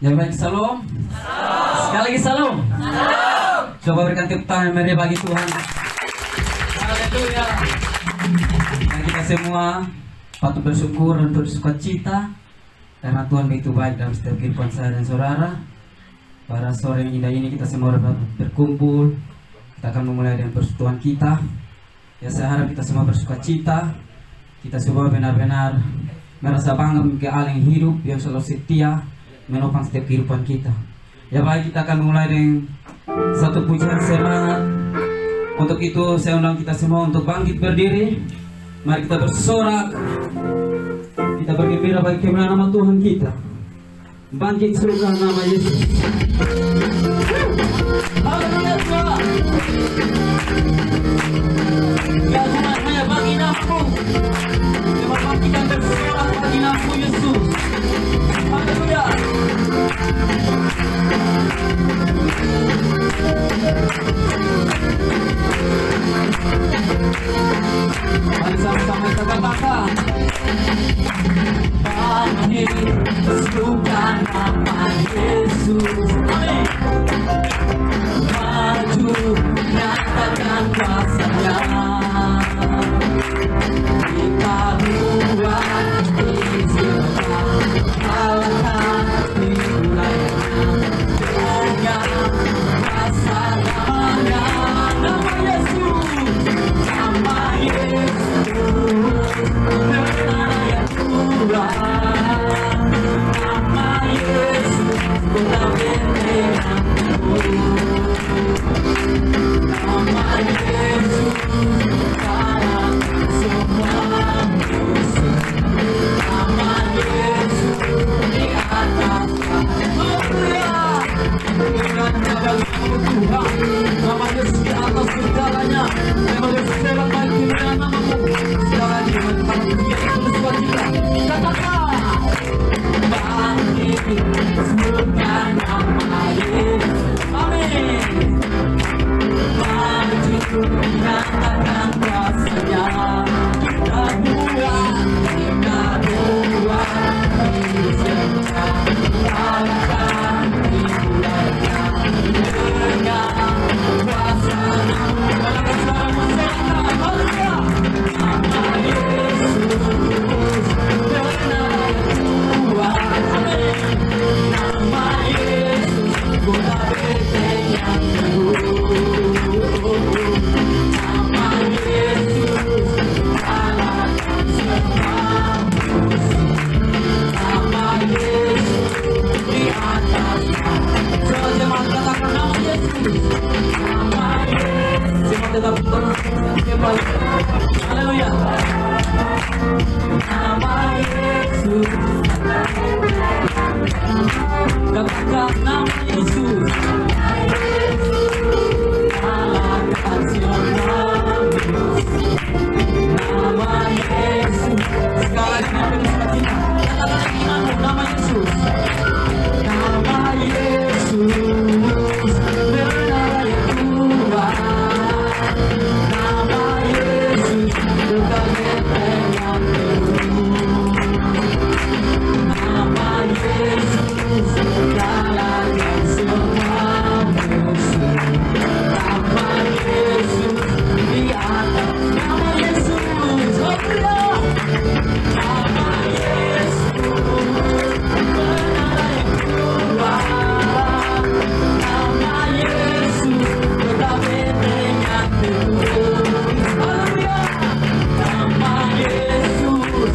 Ya baik, salam. Sekali lagi salam. Coba berikan tepuk tangan yang meriah bagi Tuhan. Haleluya. Dan kita semua patut bersyukur dan bersuka cita karena Tuhan begitu baik dalam setiap kehidupan saya dan saudara. Pada sore yang indah ini kita semua dapat berkumpul. Kita akan memulai dengan persekutuan kita. Ya, saya harap kita semua bersuka cita. Kita semua benar-benar merasa bangga memiliki Allah yang hidup, yang selalu setia menopang setiap kehidupan kita. Ya baik, kita akan memulai dengan satu pujian semangat. Untuk itu saya undang kita semua untuk bangkit berdiri. Mari kita bersorak. Kita bergembira bagi kemuliaan nama Tuhan kita. Bangkit serukan nama Yesus. Haleluya Tuhan. Ya Tuhan, hanya bagi namamu. Terima kasih kita bersorak bagi namamu Yesus. Haleluya. Mari sama-sama kita katakan. Bangkit serukan nama Yesus. Amin. Maju nyatakan kuasa-Nya. Kita buat istilah kalahkan dimulainya dengan kuasa namanya. Nama Yesus, nama Yesus, benar yang Tuhan. Nama Yesus, benar dengan nama Yesus, kalahkan semua musuh. Nama Yesus di atas. Haleluya. Dengan bagimu Tuhan, nama Yesus di atas segalanya. Nama Yesus dalam baik kemuliaan namamu. Segalanya dengan tangan pujian bersuka cita. Katakan, bangkit serukan nama Yesus. Amin. Maju nyatakan kuasa-Nya. Kita buat istilah kalahkan dimulainya dengan kuasa nama Yesus, benar Tuhan. Nama Yesus, guna betenya nama Yesus, kalahkan semua musuh. Nama Yesus di atas. Semua katakan nama Yesus. Nama Yesus. Semua tetap kembali. Haleluya. Nama Yesus. Katakan nama Yesus. Kalahkan semua musuh. Nama Yesus. Sekali lagi dengan kita. Katakan lagi nama Yesus. Nama Yesus, benar yang Tuhan. Nama Yesus, bukan yang nama Yesus, kalahkan semua musuh. Nama Yesus di atas. Nama Yesus, haleluya. Nama Yesus, benar yang Tuhan. Nama Yesus, tetap dengan Tuhan. Haleluya. Nama Yesus,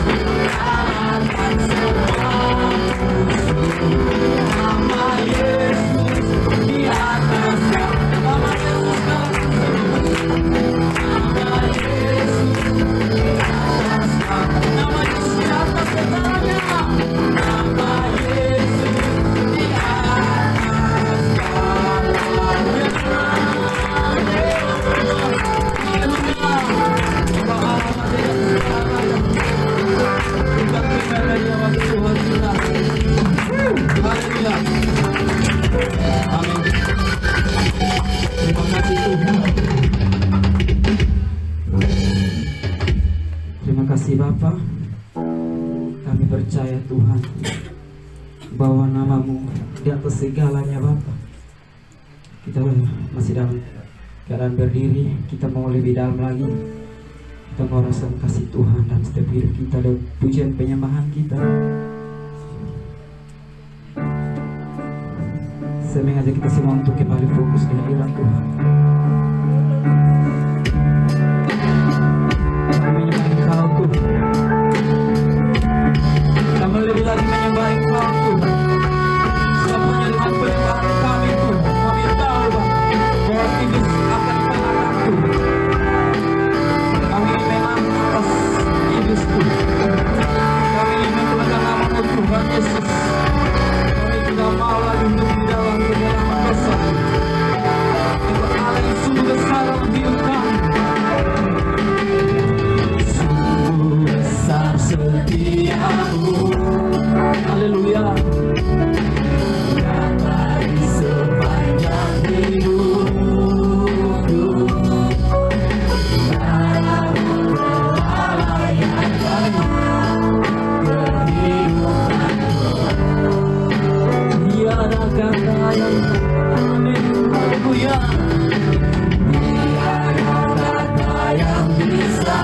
kalahkan semua musuh. Nama Yesus di atas. Nama Yesus, nama Yesus di atas. Nama Yesus di atas segalanya. Nama Yesus di atas segalanya. Amin. Terima kasih Tuhan. Terima kasih Bapa. Kami percaya Tuhan Bawa namamu di atas segalanya Bapa. Kita masih dalam keadaan berdiri, kita mau lebih dalam lagi. Kita mau rasakan kasih Tuhan dalam setiap hidup kita dan pujian penyembahan kita. Saya mengajak kita semua untuk kembali fokus di hadirat Tuhan. Kami menyembah Engkau Tuhan. Kami lebih lagi menyembah Engkau Tuhan. Semuanya dengan penyembahan kami Tuhan. Kami tahu bahwa iblis akan mengalahkan Tuhan. Kami memang atas iblis Tuhan. Kami menggunakan nama Tuhan Yesus. Kami tidak mau lagi hidup di dalam kegelapan dosa. Itu Allah yang sungguh besar dalam hidup kami. Sungguh besar setiamu. Haleluya. Dari sepanjang hidupku, darahmu melayani kehidupanku. Tiada kata yang amin. Haleluya. Tiada kata yang bisa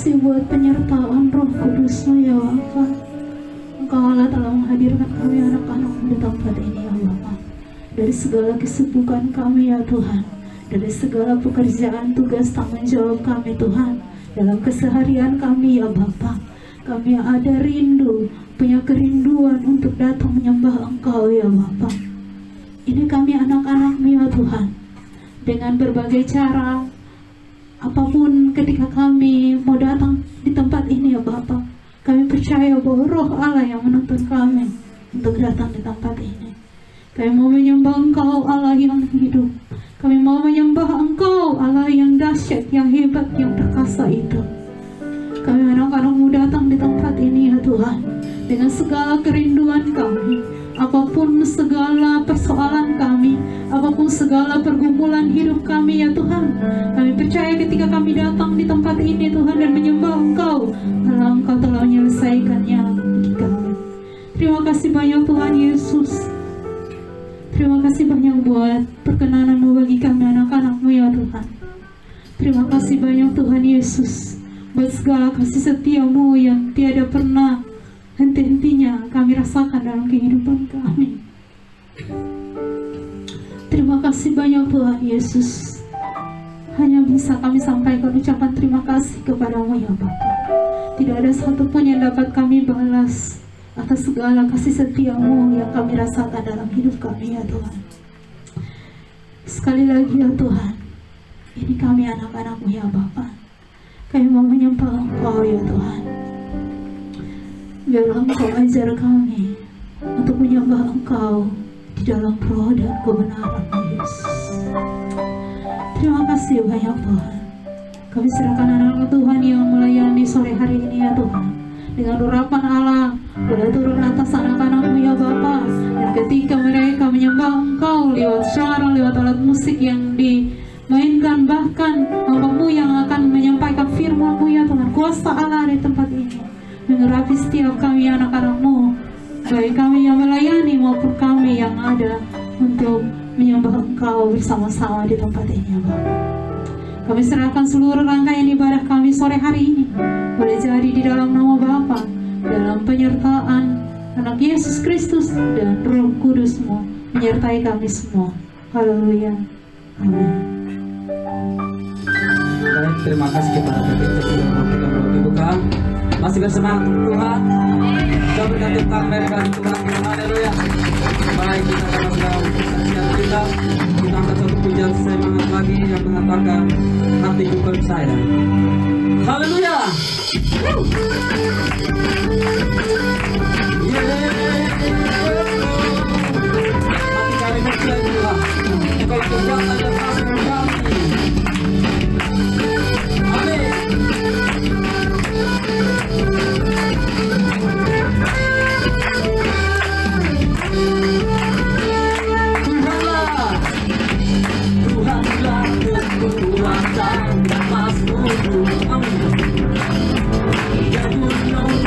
kasih buat penyertaan Roh Kudus-Mu ya Bapa. Engkau Allah telah menghadirkan kami anak-anak-Mu di tempat ini ya Bapa. Dari segala kesibukan kami ya Tuhan, dari segala pekerjaan, tugas, tanggung jawab kami Tuhan, dalam keseharian kami ya Bapa, kami ada rindu, punya kerinduan untuk datang menyembah Engkau ya Bapa. Ini kami anak-anak-Mu ya Tuhan, dengan berbagai cara, apapun ketika kami mau datang di tempat ini ya Bapa, kami percaya bahwa Roh Allah yang menuntun kami untuk datang di tempat ini. Kami mau menyembah Engkau Allah yang hidup. Kami mau menyembah Engkau Allah yang dahsyat, yang hebat, yang perkasa itu. Kami anak-anak-Mu datang di tempat ini ya Tuhan, dengan segala kerinduan kami, apapun segala persoalan kami, apapun segala pergumulan hidup kami ya Tuhan. Kami percaya ketika kami datang di tempat ini Tuhan dan menyembah Engkau, Allah Engkau telah menyelesaikannya bagi kami. Terima kasih banyak Tuhan Yesus. Terima kasih banyak buat perkenanan-Mu bagi kami anak-anak-Mu ya Tuhan. Terima kasih banyak Tuhan Yesus buat segala kasih setia-Mu yang tiada pernah henti-hentinya kami rasakan dalam kehidupan kami. Terima kasih banyak Tuhan Yesus. Hanya bisa kami sampaikan ucapan terima kasih kepada-Mu ya Bapa. Tidak ada satupun yang dapat kami balas atas segala kasih setia-Mu yang kami rasakan dalam hidup kami ya Tuhan. Sekali lagi ya Tuhan, ini kami anak-anak-Mu ya Bapa. Kami mau menyembah Engkau ya Tuhan. Biarlah Engkau ajar kami untuk menyembah Engkau di dalam roh dan kebenaran Yesus. Terima kasih banyak Tuhan. Kami serahkan anak-anak Tuhan yang melayani sore hari ini ya Tuhan, dengan urapan Allah boleh turun atas anak-anak-Mu ya Bapa. Dan ketika mereka menyembah Engkau lewat suara, lewat alat musik yang dimainkan, bahkan Bapa-Mu yang akan menyampaikan firman-Mu ya Tuhan, kuasa Allah di tempat ini mengurapi setiap kami anak-anak-Mu, baik kami yang melayani maupun kami yang ada untuk menyembah Engkau bersama-sama di tempat ini ya Bapa. Kami serahkan seluruh rangkaian ibadah kami sore hari ini boleh jadi di dalam nama Bapa, dalam penyertaan Anak Yesus Kristus dan Roh Kudus-Mu menyertai kami semua. Haleluya. Amin. Baik, terima kasih kepada kita semua. Kita boleh dibuka. Masih bersemangat untuk Tuhan. Kita berikan tepuk tangan meri bagi Tuhan. Haleluya. Baik, kita akan sedang persaksian kita. Kita angkat satu pujian semangat lagi yang mengatakan hatiku percaya. Haleluya. Hati kami percaya Tuhan. Engkau kekuatan dan kasih kami. Amin. Tuhanlah kekuatan dan masmur. Amin. Ya gunung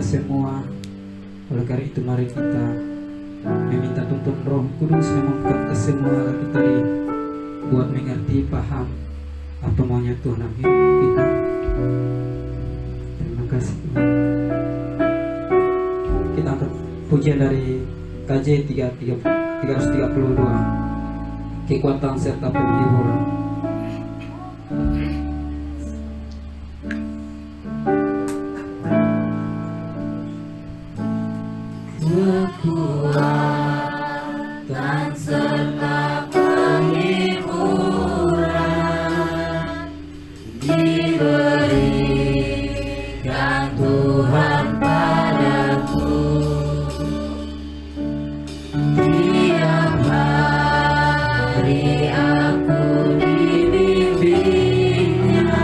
semua. Oleh karena itu mari kita meminta tuntun Roh Kudus memampukan kita semua lagi tadi buat mengerti, paham apa maunya Tuhan dalam hidup kita. Terima kasih Tuhan. Kita angkat pujian dari KJ 332, kekuatan serta penghiburan. Kekuatan serta penghiburan diberikan Tuhan padaku. Tiap hari aku dibimbingnya,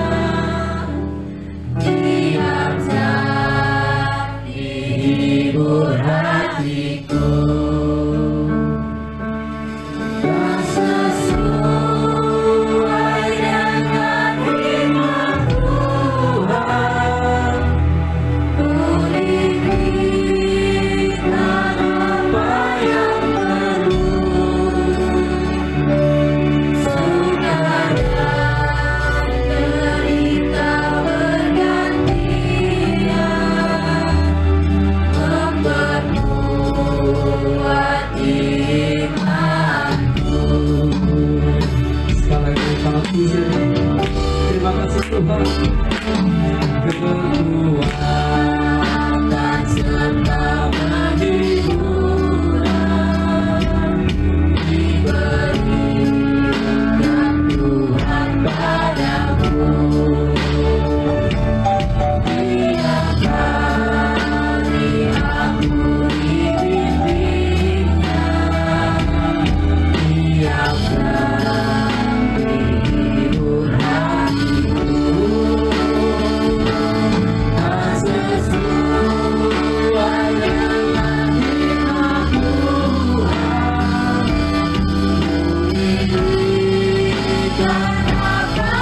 tiap jam dihibur hatiku. Dan sesuai dengan firman Tuhan, kuliberikan apa yang perlu. Suka dan derita bergantian, memperkuat imanku. Sekali lagi selamat pujian. Terima kasih Tuhan. Kekuatan serta penghiburan diberikan Tuhan padaku. Tiap hari aku dibimbingnya, tiap jam dihibur hatiku. Dan sesuai dengan firman Tuhan, diberikan apa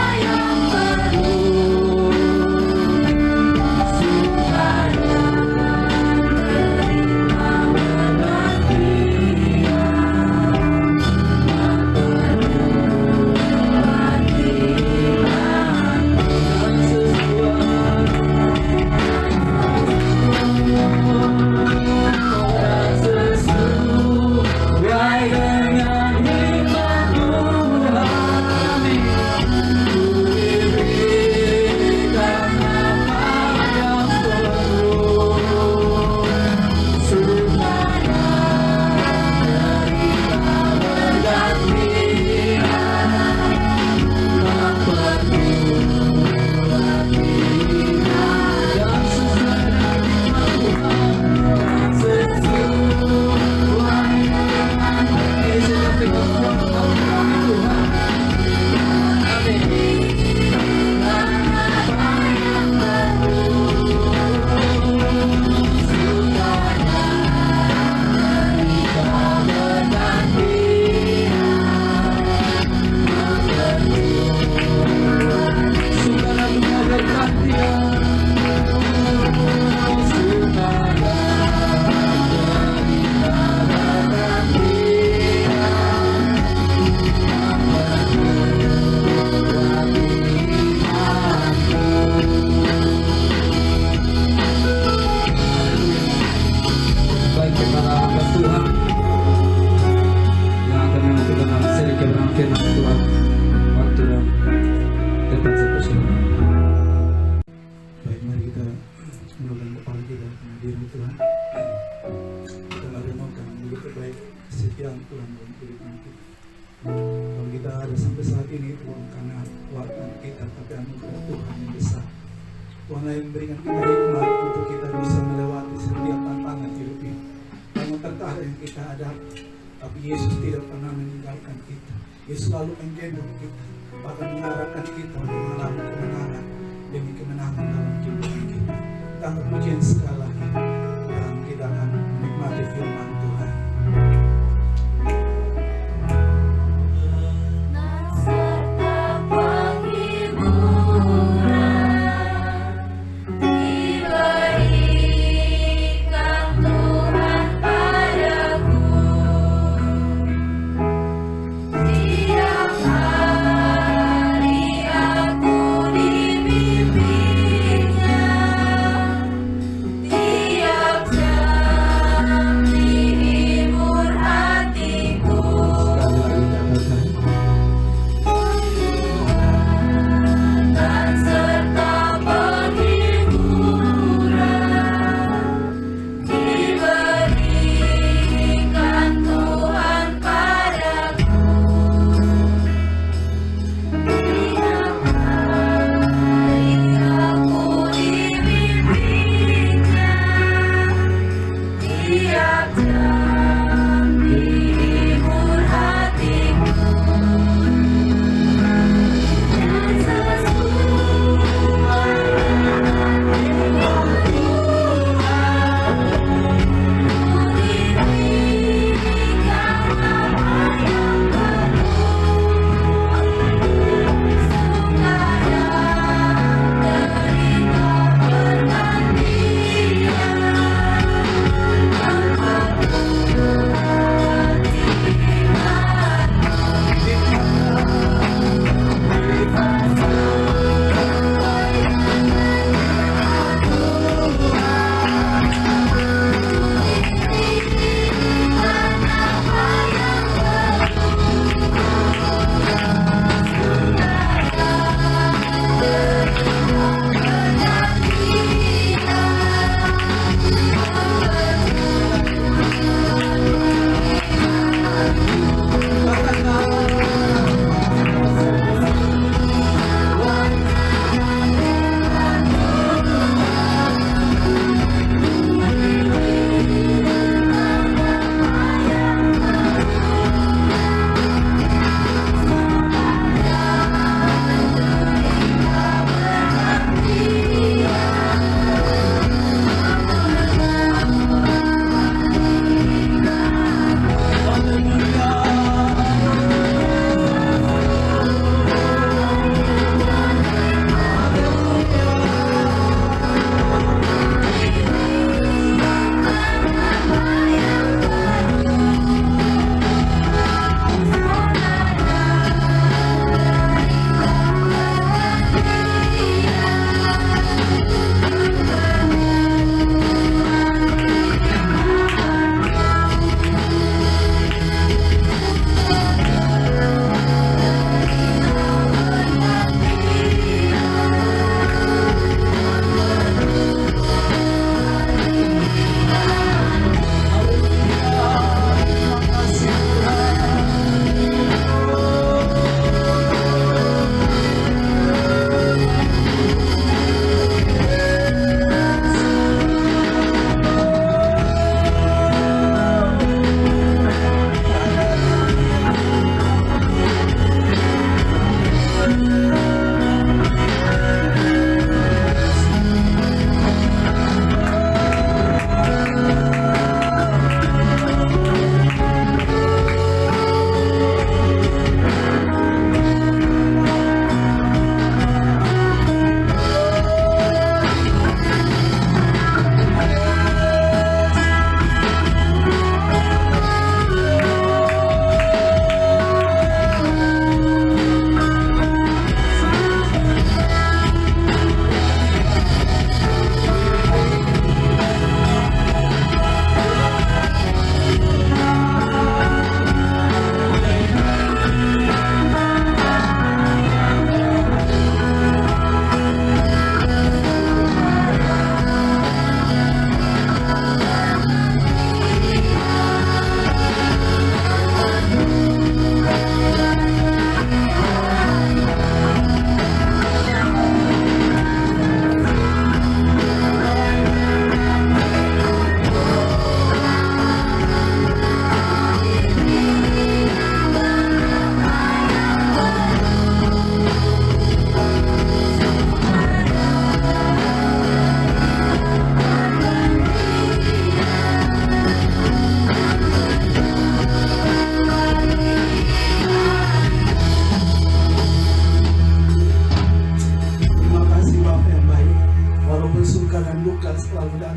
yang perlu. Suka dan derita bergantian, memperkuat imanku. Sesuai dengan firman Tuhan, diberikan apa yang perlu. Suka dan derita bergantian, memperkuat iman. Dan sesuai dengan firman Tuhan, sesuai dengan baik kepada hamba Tuhan yang akan menentukan dalam seri kebenaran firman Tuhan, waktu dan tempat seperti. Baik, mari kita menundukkan kepala kita dengan diri Tuhan. Kita merenungkan begitu baik kesetiaan Tuhan dalam kehidupan kita. Kalau kita ada sampai saat ini bukan karena kekuatan kita, tapi anugerah Tuhan yang besar. Tuhan yang memberikan kita hikmat untuk kita bisa melewati setiap tantangan hidup ini. Namun terkadang yang kita hadapi, tapi Yesus tidak pernah meninggalkan kita. Yesus selalu menggendong kita, bahkan mengarahkan kita untuk mengalami kemenangan demi kemenangan dalam kehidupan kita. Kita akan pujian sekali lagi dan kita akan menikmati firman Tuhan. Serta penghiburan diberikan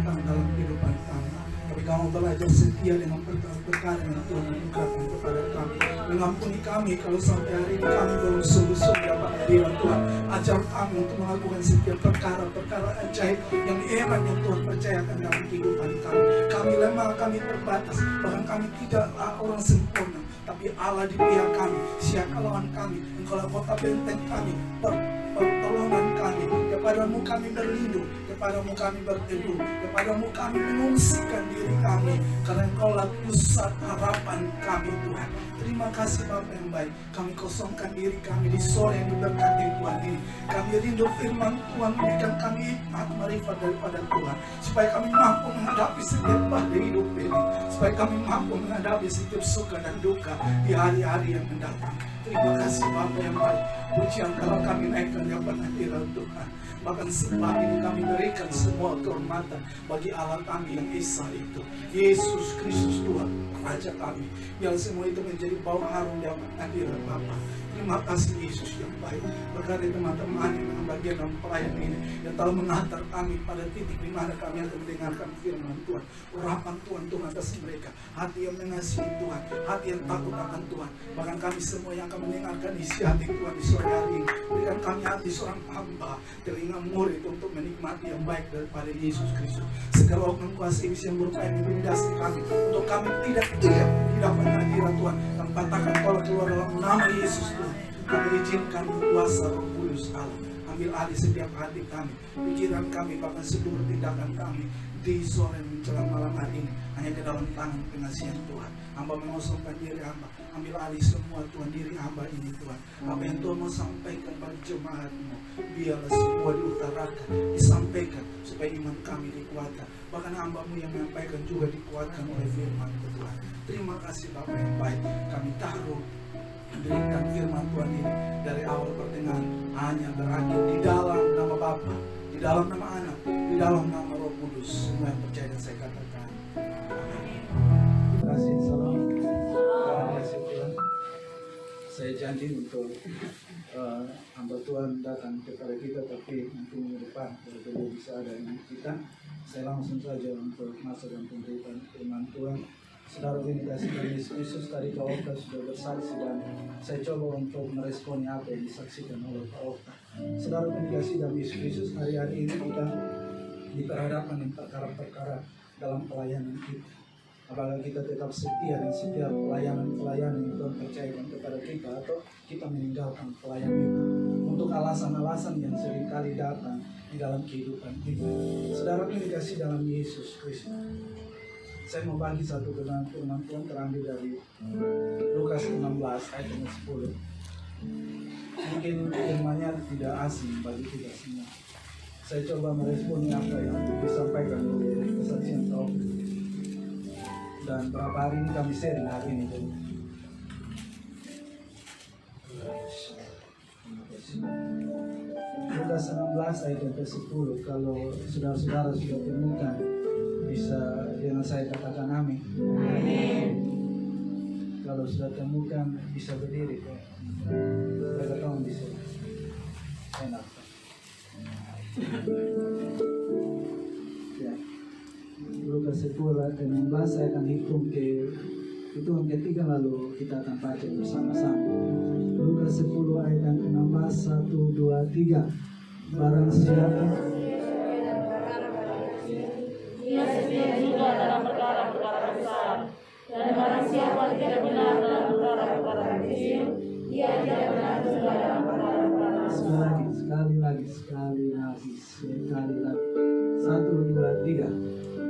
datang dalam kehidupan kami. Tapi kamu belajar setia dengan perkara-perkara yang Tuhan bukakan kepada kami. Mengampuni kami kalau sampai hari ini kami belum sungguh-sungguh dapat hadirat Tuhan. Ajar kami untuk melakukan setiap perkara-perkara ajaib yang hebat yang Tuhan percayakan dalam kehidupan kami. Kami lemah, kami terbatas, bahkan kami tidaklah orang sempurna. Tapi Allah di pihak kami, siapa lawan kami, Engkaulah kota benteng kami, pertolongan kami. Kepadamu kami berlindung, kepadamu kami berteduh, kepadamu kami mengungsikan diri kami, karena Engkaulah pusat harapan kami Tuhan. Terima kasih Bapa yang baik. Kami kosongkan diri kami di sore yang diberkati Tuhan ini. Kami rindu firman Tuhan, berikan kami hikmat marifat daripada Tuhan, supaya kami mampu menghadapi setiap badai hidup ini, supaya kami mampu menghadapi setiap suka dan duka di hari-hari yang mendatang. Terima kasih Bapa yang baik. Pujian kalau kami naikkan dapat hadirat Tuhan. Bahkan sembah ini kami berikan semua kehormatan bagi Allah kami yang Esa itu, Yesus Kristus Tuhan Raja kami, yang semua itu menjadi bau harum yang hadirat Bapa. Terima kasih Yesus yang baik. Berkati teman-teman yang bagian dalam pelayan ini yang telah menghantar kami pada titik di mana kami akan mendengarkan firman Tuhan. Urapan Tuhan atas mereka, hati yang mengasihi Tuhan, hati yang takut akan Tuhan. Bahkan kami semua yang akan mendengarkan isi hati Tuhan di sore hari ini, berikan kami hati seorang hamba, telinga murid untuk menikmati yang baik daripada Yesus Kristus. Segala oknum kuasa iblis yang berupaya mengintimidasi kami, untuk kami tidak dapat hadirat Tuhan, kami patahkan tolak keluar dalam nama Yesus Tuhan. Kami izinkan kuasa Roh Kudus Allah ambil alih setiap hati kami, pikiran kami, bahkan seluruh tindakan kami di sore menjelang malam hari ini hanya ke dalam tangan pengasihan Tuhan. Hamba mengosongkan diri hamba, ambil alih semua Tuhan diri hamba ini Tuhan. Apa yang Tuhan mau sampaikan bagi jemaat-Mu, biarlah semua diutarakan, disampaikan supaya iman kami dikuatkan. Bahkan hamba-Mu yang menyampaikan juga dikuatkan oleh firman Tuhan. Terima kasih Bapa yang baik. Kami taruh berikan firman Tuhan ini dari awal pertengahan hanya berakhir di dalam nama Bapa, di dalam nama Anak, di dalam nama Roh Kudus. Semua yang percaya dan saya katakan amin. Terima kasih. Salam. Terima kasih Tuhan. Saya janji untuk hamba Tuhan datang kepada kita, tapi nanti minggu depan kalau beliau bisa ada dengan kita. Saya langsung saja untuk masuk dalam pemberitaan firman Tuhan. Saudara ini kasih dari Yesus tadi Pak Okta sudah bersaksi, dan saya coba untuk meresponi apa yang disaksikan oleh Pak Okta. Saudara ini kasih dari Yesus, hari-hari ini kita diperhadapkan dengan perkara-perkara dalam pelayanan kita. Apakah kita tetap setia dan setiap pelayanan yang Tuhan percayakan kepada kita, atau kita meninggalkan pelayanan itu untuk alasan-alasan yang seringkali datang di dalam kehidupan kita. Saudara ini dikasih dalam Yesus Kristus. Saya mau bagi satu firman Tuhan terambil dari Lukas 16 ayat 10. Mungkin firmannya tidak asing bagi kita semua. Saya coba meresponi apa yang disampaikan oleh kesaksian Taufik. Dan berapa hari ini kami sharing hari ini. Lukas 16 ayat 10. Kalau saudara-saudara sudah temukan, bisa dengan saya katakan amin. Amin. Kalau sudah temukan bisa berdiri. Kita tahu bisa. Enak. Ya. Lukas 10 ayat 16 saya akan hitung ketiga, lalu kita akan baca bersama-sama. Lukas 10 ayat 16, 1, 2, 3. Barang siapa ia setia juga dalam perkara-perkara besar, dan barang siapa tidak benar dalam perkara-perkara kecil, ia tidak benar juga dalam perkara-perkara besar. Sekali lagi. 1, 2, 3.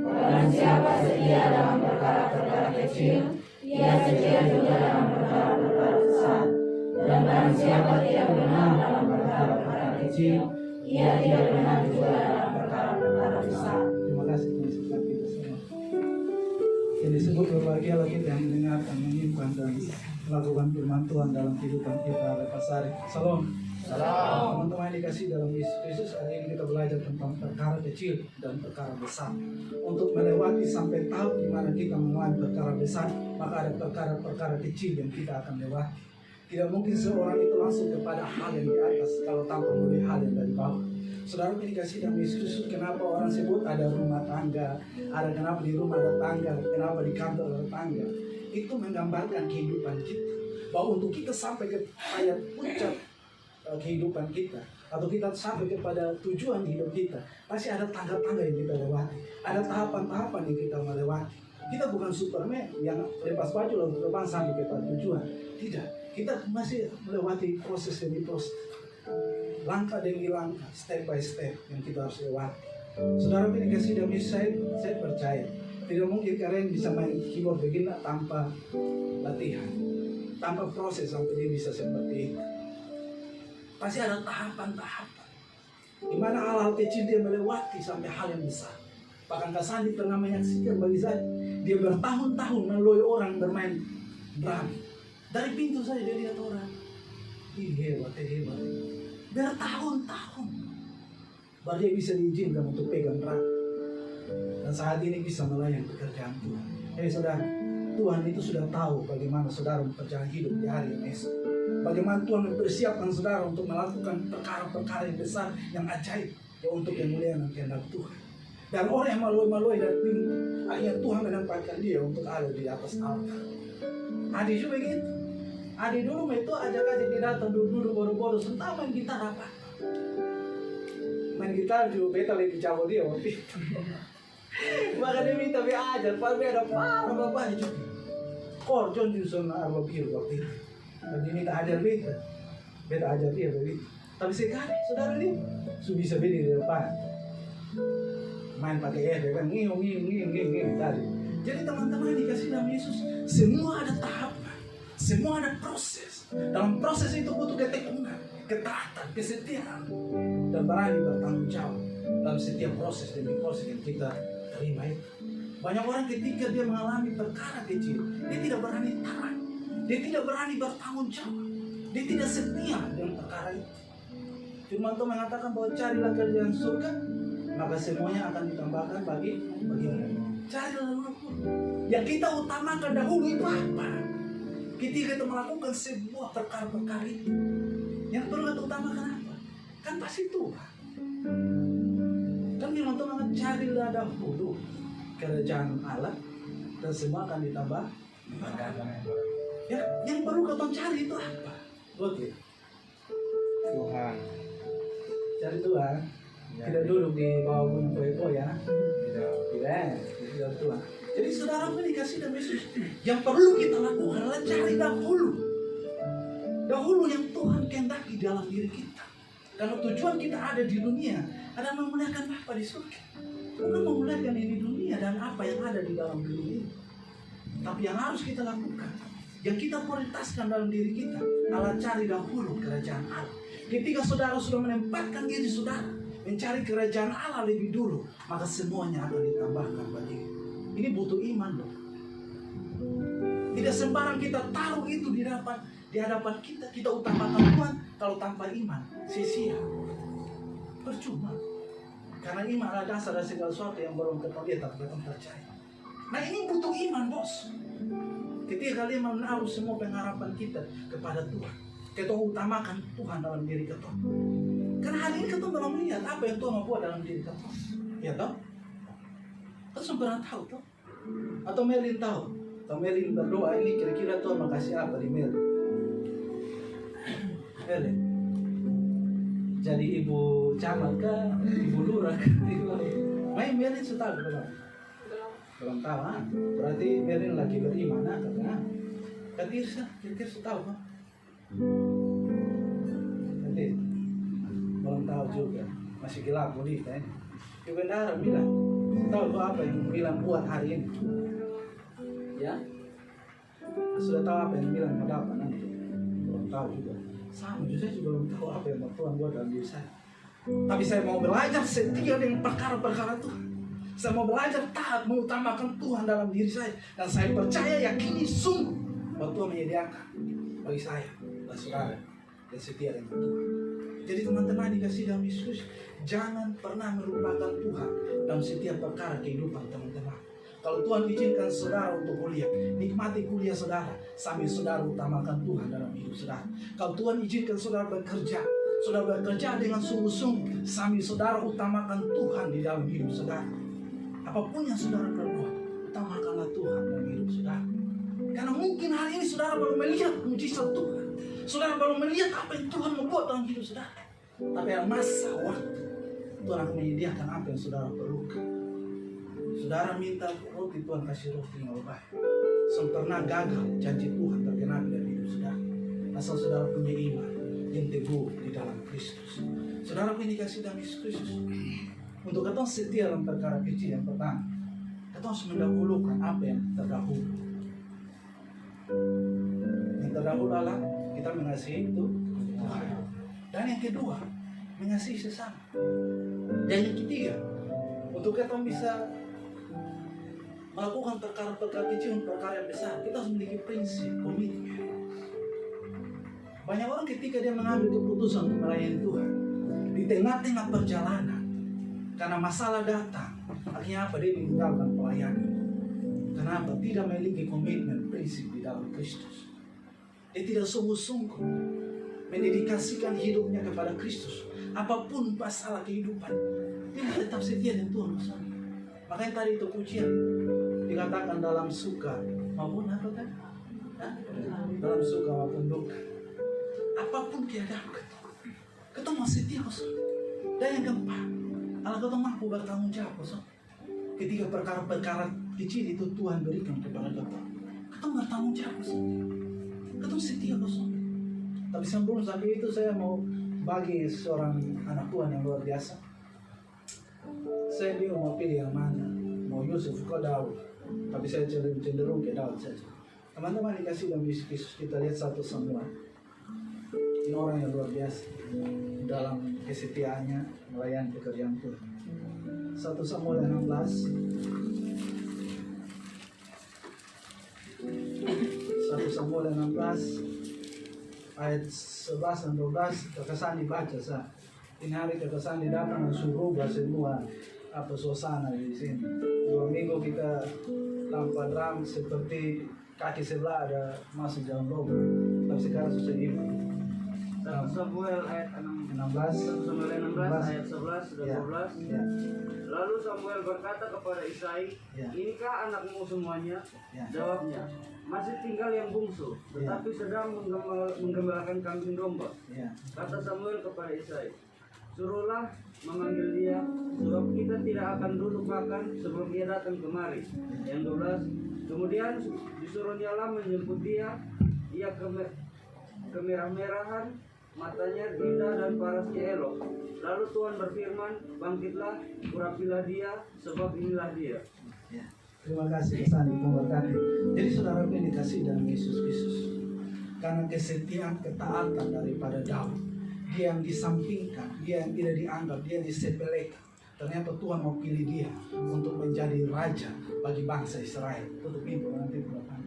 Barang siapa setia dalam perkara-perkara kecil, ia setia juga dalam perkara-perkara besar, dan barang siapa tidak benar dalam perkara-perkara kecil, ia tidak benar juga dalam perkara-perkara besar. Terima kasih Tuhan setiap kita semua. Yang disebut berbahagialah kita yang mendengarkan, menyimpan dan melakukan firman Tuhan dalam kehidupan kita. Pasari. Salam. Salam. Teman-teman yang dikasih dalam Yesus Kristus, hari ini kita belajar tentang perkara kecil dan perkara besar. Untuk melewati sampai tahap di mana kita mengalami perkara besar, maka ada perkara-perkara kecil yang kita akan lewati. Tidak mungkin seorang itu langsung kepada hal yang di atas kalau tanpa melihat hal yang dari bawah. Saudara ini kasih dalam Yesus, kenapa orang sebut ada rumah tangga, ada kenapa di rumah ada tangga, kenapa di kantor ada tangga. Itu menggambarkan kehidupan kita. Bahwa untuk kita sampai ke puncak kehidupan kita, atau kita sampai kepada tujuan hidup kita, pasti ada tangga-tangga yang kita lewati, ada tahapan-tahapan yang kita melewati. Kita bukan Superman yang lepas baju lalu terbang sampai kepada tujuan. Tidak, kita masih melewati proses demi proses, langkah demi langkah, step by step yang kita harus lewati. Saudara ini kasih demi saya percaya tidak mungkin kalian bisa main keyboard begini tanpa latihan, tanpa proses sampai dia bisa seperti itu. Pasti ada tahapan-tahapan di mana hal-hal kecil dia melewati sampai hal yang besar. Bahkan Kak Sandi pernah menyaksikan bagi saya, dia bertahun-tahun melalui orang bermain drum. Dari pintu saja dia lihat orang, ini hebat. Bertahun-tahun baru dia bisa diizinkan untuk pegang drum. Dan saat ini bisa melayani pekerjaan Tuhan. Saudara, Tuhan itu sudah tahu bagaimana saudara memperjalanan hidup di hari yang esok. Bagaimana Tuhan mempersiapkan saudara untuk melakukan perkara-perkara yang besar, yang ajaib, ya untuk yang mulia dan kehendak Tuhan. Dan orang yang maloi-maloi dan pintu, akhirnya Tuhan menempatkan dia untuk ada di atas altar. Adi juga gitu. Adi dulu itu ajak-ajak dia datang duduk bodoh-bodoh, entah main gitar apa. Main gitar juga beta lebih jago dia waktu itu. Maka dia minta dia ajar, padahal dia ada parah bapaknya juga. John Johnson arwah biru waktu itu. Dan dia minta ajar beta ajar dia begitu. Tapi sekarang saudara ini sudah bisa berdiri di depan. Main pakai efek kan ngiung tadi. Jadi teman-teman dikasih dalam Yesus, semua ada tahapan, semua ada proses. Dalam proses itu butuh ketekunan, ketaatan, kesetiaan, dan berani bertanggung jawab dalam setiap proses demi proses yang kita terima itu. Banyak orang ketika dia mengalami perkara kecil, dia tidak berani tahan, dia tidak berani bertanggung jawab, dia tidak setia dengan perkara itu. Firman Tuhan mengatakan bahwa carilah kerajaan surga, maka semuanya akan ditambahkan bagimu. Carilah dahulu. Yang kita utamakan dahulu itu apa? Ketika kita melakukan sebuah perkara-perkara itu, yang perlu kita utamakan apa? Kan pasti Tuhan. Kan firman Tuhan mengatakan carilah dahulu kerajaan Allah dan semua akan ditambah. Ya, yang perlu kita cari itu apa? Oke. Tuhan. Cari Tuhan. Tidak duduk di bawah gunung Koyko ya. Tidak Tuhan. Jadi saudara dikasih dalam Yesus. Yang perlu kita lakukan adalah cari dahulu. Dahulu yang Tuhan kehendaki dalam diri kita. Karena tujuan kita ada di dunia adalah memuliakan Bapa di surga. Bukan memuliakan ini dunia dan apa yang ada di dalam dunia ini. Tapi yang harus kita lakukan, yang kita prioritaskan dalam diri kita adalah cari dahulu kerajaan Allah. Ketika saudara sudah menempatkan diri saudara mencari kerajaan Allah lebih dulu, maka semuanya akan ditambahkan bagimu. Ini butuh iman loh. Tidak sembarang kita taruh itu di hadapan kita utamakan Tuhan. Kalau tanpa iman, sia-sia, percuma. Karena iman adalah dasar dari segala sesuatu yang belum terlihat tapi belum percaya. Nah ini butuh iman bos. Ketika kalian menaruh semua pengharapan kita kepada Tuhan, kita utamakan Tuhan dalam diri kita. Karena hari ini kita belum melihat apa yang Tuhan mau buat dalam diri kita. Ya toh? Kita sempat tahu toh? Atau Melin tahu? Atau Melin berdoa ini kira-kira Tuhan mau kasih apa di Melin? Melin jadi ibu camat kah? Ibu lurah kah? Main Melin sudah tahu belum tahu ah. Berarti Melin lagi beriman ah katanya. Kira-kira sudah tahu kan? Nanti belum tahu juga, masih gelap mudik kan? Kebenaran bilang, tahu tuh apa yang bilang buat hari ini? Ya, sudah tahu apa yang bilang mau dapat nanti? Belum tahu juga. Sama juga saya juga belum tahu apa yang mau Tuhan buat dalam diri saya. Tapi saya mau belajar setia dengan perkara-perkara Tuhan. Saya mau belajar taat mengutamakan Tuhan dalam diri saya. Dan saya percaya yakini sungguh bahwa Tuhan menyediakan bagi saya dan saudara dan setia dengan Tuhan. Jadi teman-teman dikasih dalam Yesus, jangan pernah melupakan Tuhan dalam setiap perkara kehidupan teman-teman. Kalau Tuhan izinkan saudara untuk kuliah, nikmati kuliah saudara sambil saudara utamakan Tuhan dalam hidup saudara. Kalau Tuhan izinkan saudara bekerja, Sudah bekerja dengan sungguh-sungguh sambil saudara utamakan Tuhan di dalam hidup saudara. Apapun yang saudara perbuat, utamakanlah Tuhan dalam hidup saudara. Karena mungkin hari ini saudara baru melihat mujizat Tuhan. Saudara baru melihat apa yang Tuhan membuat dalam hidup saudara. Tapi ada masa waktu Tuhan akan menyediakan apa yang saudara perlukan. Saudara minta roti, Tuhan kasih roti yang lebih baik. Sempurna gagal janji Tuhan tergenapi dalam hidup saudara. Asal saudara punya iman yang teguh di dalam Kristus. Saudara punya dikasih dalam Yesus Kristus. Untuk kita setia dalam perkara kecil yang pertama, kita harus mendahulukan apa yang terdahulu. Yang terdahulu adalah kita mengasihi itu Tuhan. Dan yang kedua, mengasihi sesama. Dan yang ketiga, untuk kita bisa melakukan perkara-perkara kecil, perkara yang besar, kita harus memiliki prinsip, komitmen. Banyak orang ketika dia mengambil keputusan untuk melayani Tuhan, di tengah-tengah perjalanan, karena masalah datang, akhirnya apa? Dia meninggalkan pelayanan. Kenapa? Tidak memiliki komitmen, prinsip di dalam Kristus. Dia tidak sungguh-sungguh mendedikasikan hidupnya kepada Kristus. Apapun masalah kehidupan, dia tetap setia dengan Tuhan bersama. Makanya tadi itu pujian dikatakan dalam suka maupun apa kan? Dalam suka maupun duka. Apapun keadaan kita masih setia bersama. Dan yang keempat, Allah kita mampu bertanggung jawab bersama. Ketika perkara-perkara kecil itu Tuhan berikan kepada kita, kita bertanggung jawab bersama. Kita setia bersama. Tapi sebelum sampai itu saya mau bagi seorang anak Tuhan yang luar biasa. Saya bingung mau pilih yang mana, mau Yusuf ke Daud, tapi saya cenderung ke Daud saja. Teman-teman dikasih dalam Yesus Kristus, kita lihat 1 Samuel. Ini orang yang luar biasa dalam kesetiaannya melayani pekerjaan Tuhan. 1 Samuel 16. 1 Samuel 16 ayat 11 dan 12 kekesan dibaca sah. Ini hari kekesan datang dan suruh ubah semua apa suasana di sini. 2 minggu kita tanpa drum seperti kaki sebelah ada masuk dalam lubang. Tapi sekarang susah ibu. 1 Samuel ayat 16. 1 Samuel 16 ayat 11 dan Ya. 12. Ya. Lalu Samuel berkata kepada Isai, Ya. "Inikah anakmu semuanya?" Ya. Jawabnya, "Masih tinggal yang bungsu, tetapi sedang menggembalakan kambing domba." Ya. Kata Samuel kepada Isai, "Suruhlah memanggil dia, sebab kita tidak akan duduk makan sebelum dia datang kemari." Yang 12, kemudian disuruh nyala menjemput dia, ia kemerah-merahan, matanya indah dan parasnya elok. Lalu Tuhan berfirman, "Bangkitlah, urapilah dia, sebab inilah dia." Ya. Terima kasih Kesani memberkati. Jadi saudara ini dikasih dalam Yesus Kristus. Karena kesetiaan, ketaatan daripada Daud, dia yang disampingkan, dia yang tidak dianggap, dia yang disepelekan. Ternyata Tuhan mau pilih dia untuk menjadi raja bagi bangsa Israel. Tutup pintu nanti belakang.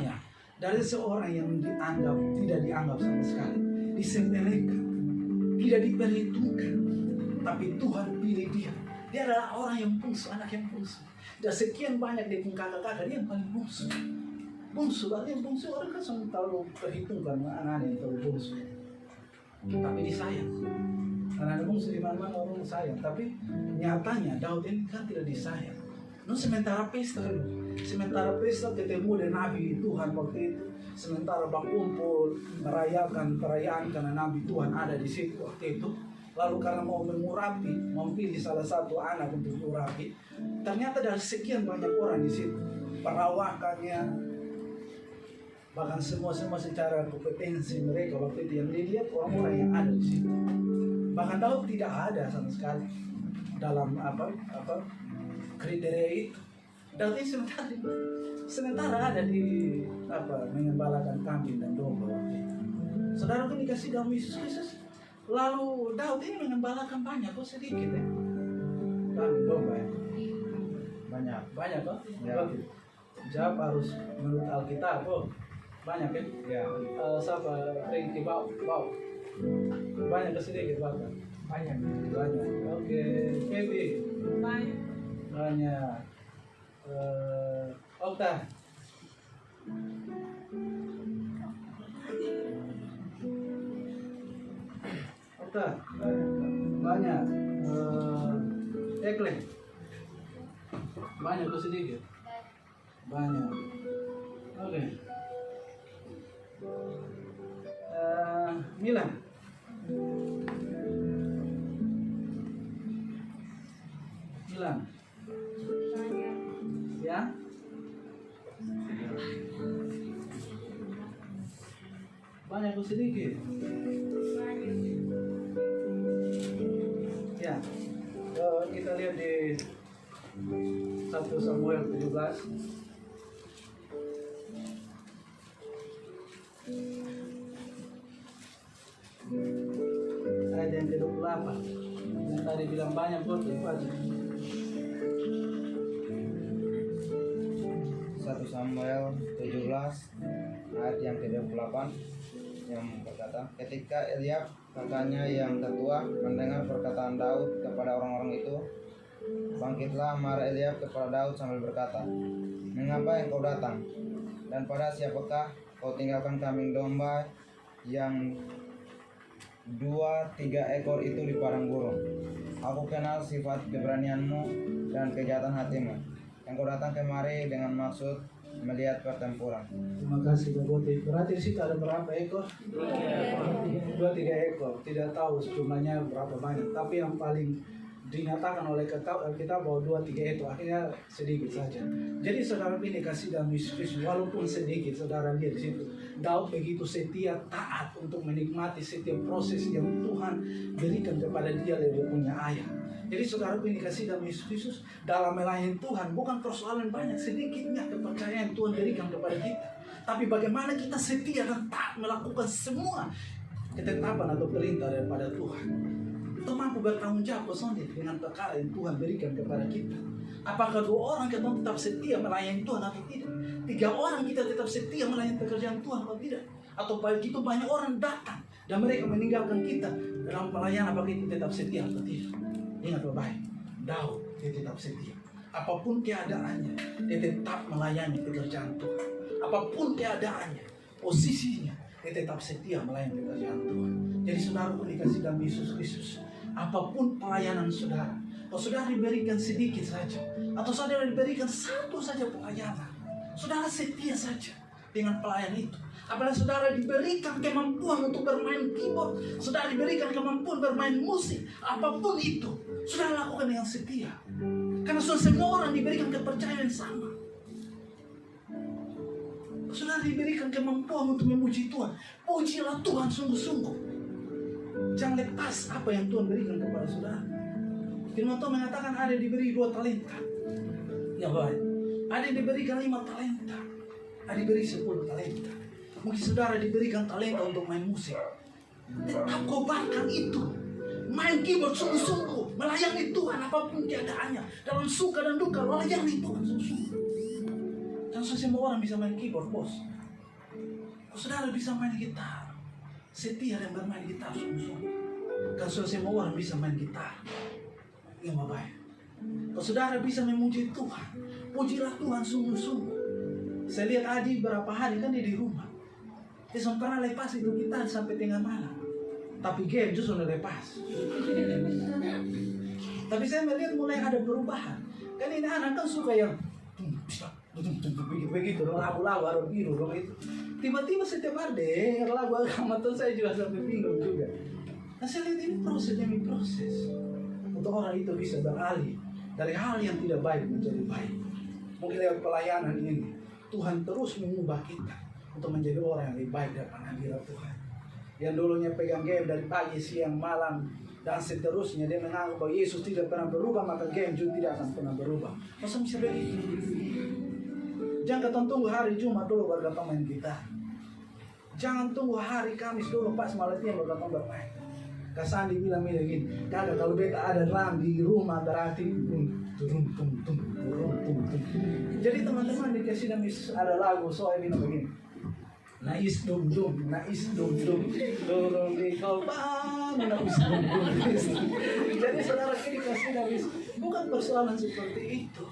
Ya. Dari seorang yang dianggap, tidak dianggap sama sekali, disepelekan, tidak diperhitungkan, tapi Tuhan pilih dia. Dia adalah orang yang bungsu, anak yang bungsu. Dan sekian banyak dia pun kakak-kakak, dia yang paling bungsu. Bungsu, artinya bungsu orang kan selalu perhitungkan anak-anak yang terlalu bungsu. Tapi disayang. Karena ada bungsu di mana-mana orang sayang. Tapi nyatanya Daud ini kan tidak disayang. Sementara pesta ketemu dengan Nabi Tuhan waktu itu. Sementara berkumpul merayakan perayaan karena Nabi Tuhan ada di situ waktu itu. Lalu karena mau mengurapi, memilih salah satu anak untuk mengurapi, ternyata dari sekian banyak orang di situ, perawakannya, bahkan semua secara kompetensi mereka waktu itu yang dilihat orang-orang yang ada di situ. Bahkan Daud tidak ada sama sekali dalam kriteria itu. Daud ini sementara ada di mengembalakan kambing dan domba waktu itu. Saudara kan dikasih dalam Yesus Kristus. Lalu Daud ini mengembalakan banyak kok sedikit ya. Kambing domba ya. Banyak kok. Ya. Jawab harus menurut Alkitab kok. Banyak kan? Ya. Siapa Ringki bau. Banyak ke sedikit bahkan. Banyak. Oke. Kebi. Banyak. Okta. Tak, banyak. Ekle. Banyak atau sedikit? Banyak. Oke. Milan. Milan. Ya. Banyak atau sedikit? Ya. Kita lihat di 1 Samuel 17. Ayat yang ke-28. Yang tadi bilang banyak kok itu aja. 1 Samuel 17 ayat yang ke-28 yang berkata, ketika Eliab kakaknya yang tetua mendengar perkataan Daud kepada orang-orang itu, bangkitlah marah Eliab kepada Daud sambil berkata, mengapa engkau datang? Dan pada siapakah kau tinggalkan kambing domba yang 2-3 ekor itu di padang gurun? Aku kenal sifat keberanianmu dan kejahatan hatimu. Engkau datang kemari dengan maksud melihat pertempuran. Terima kasih Bobote. Berarti di situ ada berapa ekor? 2-3 ekor. Tidak tahu jumlahnya berapa banyak. Tapi yang paling dinyatakan oleh kita bahwa 2-3 ekor. Akhirnya sedikit saja. Jadi saudara ini kasih dalam Yesus, walaupun sedikit, saudara lihat di situ. Daud begitu setia, taat untuk menikmati setiap proses yang Tuhan berikan kepada dia lewat punya ayah. Jadi saudara ini kasih dalam Yesus, dalam melayani Tuhan bukan persoalan banyak sedikitnya kepercayaan Tuhan berikan kepada kita, tapi bagaimana kita setia dan taat melakukan semua ketetapan atau perintah daripada Tuhan. Kita mampu bertanggung jawab sendiri dengan perkara yang Tuhan berikan kepada kita. Apakah 2 orang kita tetap setia melayani Tuhan atau tidak? 3 orang kita tetap setia melayani pekerjaan Tuhan atau tidak? Atau begitu banyak orang datang dan mereka meninggalkan kita dalam pelayanan, apakah kita tetap setia atau tidak? Ingat baik, Daud dia tetap setia. Apapun keadaannya, dia tetap melayani pekerjaan Tuhan. Apapun keadaannya, posisinya, dia tetap setia melayani pekerjaan Tuhan. Jadi saudara pun dikasih dalam Yesus Kristus. Apapun pelayanan saudara, kalau saudara diberikan sedikit saja, atau saudara diberikan 1 saja pelayanan, saudara setia saja dengan pelayan itu. Apalagi saudara diberikan kemampuan untuk bermain keyboard, saudara diberikan kemampuan bermain musik, apapun itu, saudara lakukan dengan setia. Karena semua orang diberikan kepercayaan yang sama. Saudara diberikan kemampuan untuk memuji Tuhan, pujilah Tuhan sungguh-sungguh. Jangan lepas apa yang Tuhan berikan kepada saudara. Firman Tuhan mengatakan ada yang diberi 2 talenta. Ya baik. Ada yang diberikan 5 talenta. Ada yang diberi 10 talenta. Mungkin saudara diberikan talenta untuk main musik. Tetap kobarkan itu. Main keyboard sungguh-sungguh. Melayani Tuhan apapun keadaannya. Dalam suka dan duka, melayani Tuhan sungguh-sungguh. Dan semua orang bisa main keyboard, bos. Kalau saudara bisa main gitar, setia dan bermain gitar sungguh-sungguh. Kan semua orang bisa main gitar. Yang baik. Kalau saudara bisa memuji Tuhan, pujilah Tuhan sungguh-sungguh. Saya lihat Adi berapa hari kan dia di rumah. Dia sampai pernah lepas itu gitar sampai tengah malam. Tapi game justru udah lepas. Tapi saya melihat mulai ada perubahan. Kan ini anak kan suka yang begitu lagu-lagu ada biru itu. Tiba-tiba setiap hari deh lagu agama tuh saya juga sampai bingung juga. Nah saya lihat ini proses demi proses. Untuk orang itu bisa beralih dari hal yang tidak baik menjadi baik. Mungkin lewat pelayanan ini Tuhan terus mengubah kita untuk menjadi orang yang lebih baik daripada hadirat Tuhan. Yang dulunya pegang game dari pagi, siang, malam, dan seterusnya, dia menganggap bahwa Yesus tidak pernah berubah, maka game juga tidak akan pernah berubah. Masa bisa begitu? Jangan tunggu hari Jumat dulu baru datang main gitar. Jangan tunggu hari Kamis dulu pas malam baru datang bermain. Kak Sandi bilang begini, kagak kalau beta ada drum di rumah berarti turun. Jadi teman-teman dikasih ada lagu soal ini begini. Nais dum turun di kolbang, nais dum. Jadi saudara ini kasih nais bukan persoalan seperti itu,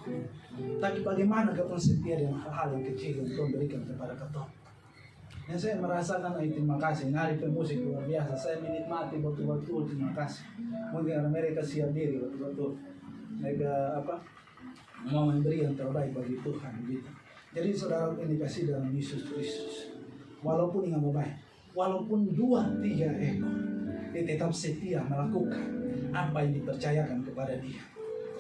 tapi bagaimana kita setia dengan hal-hal yang kecil yang Tuhan berikan kepada kita. Yang saya merasakan terima kasih. Hari pemusik luar biasa. Saya menikmati betul-betul terima kasih. Mungkin karena mereka siap diri betul-betul. Mereka mau memberi yang terbaik bagi Tuhan gitu. Jadi saudara ini kasih dalam Yesus Kristus. Walaupun ingat baik, walaupun 2-3 ekor, dia tetap setia melakukan apa yang dipercayakan kepada dia.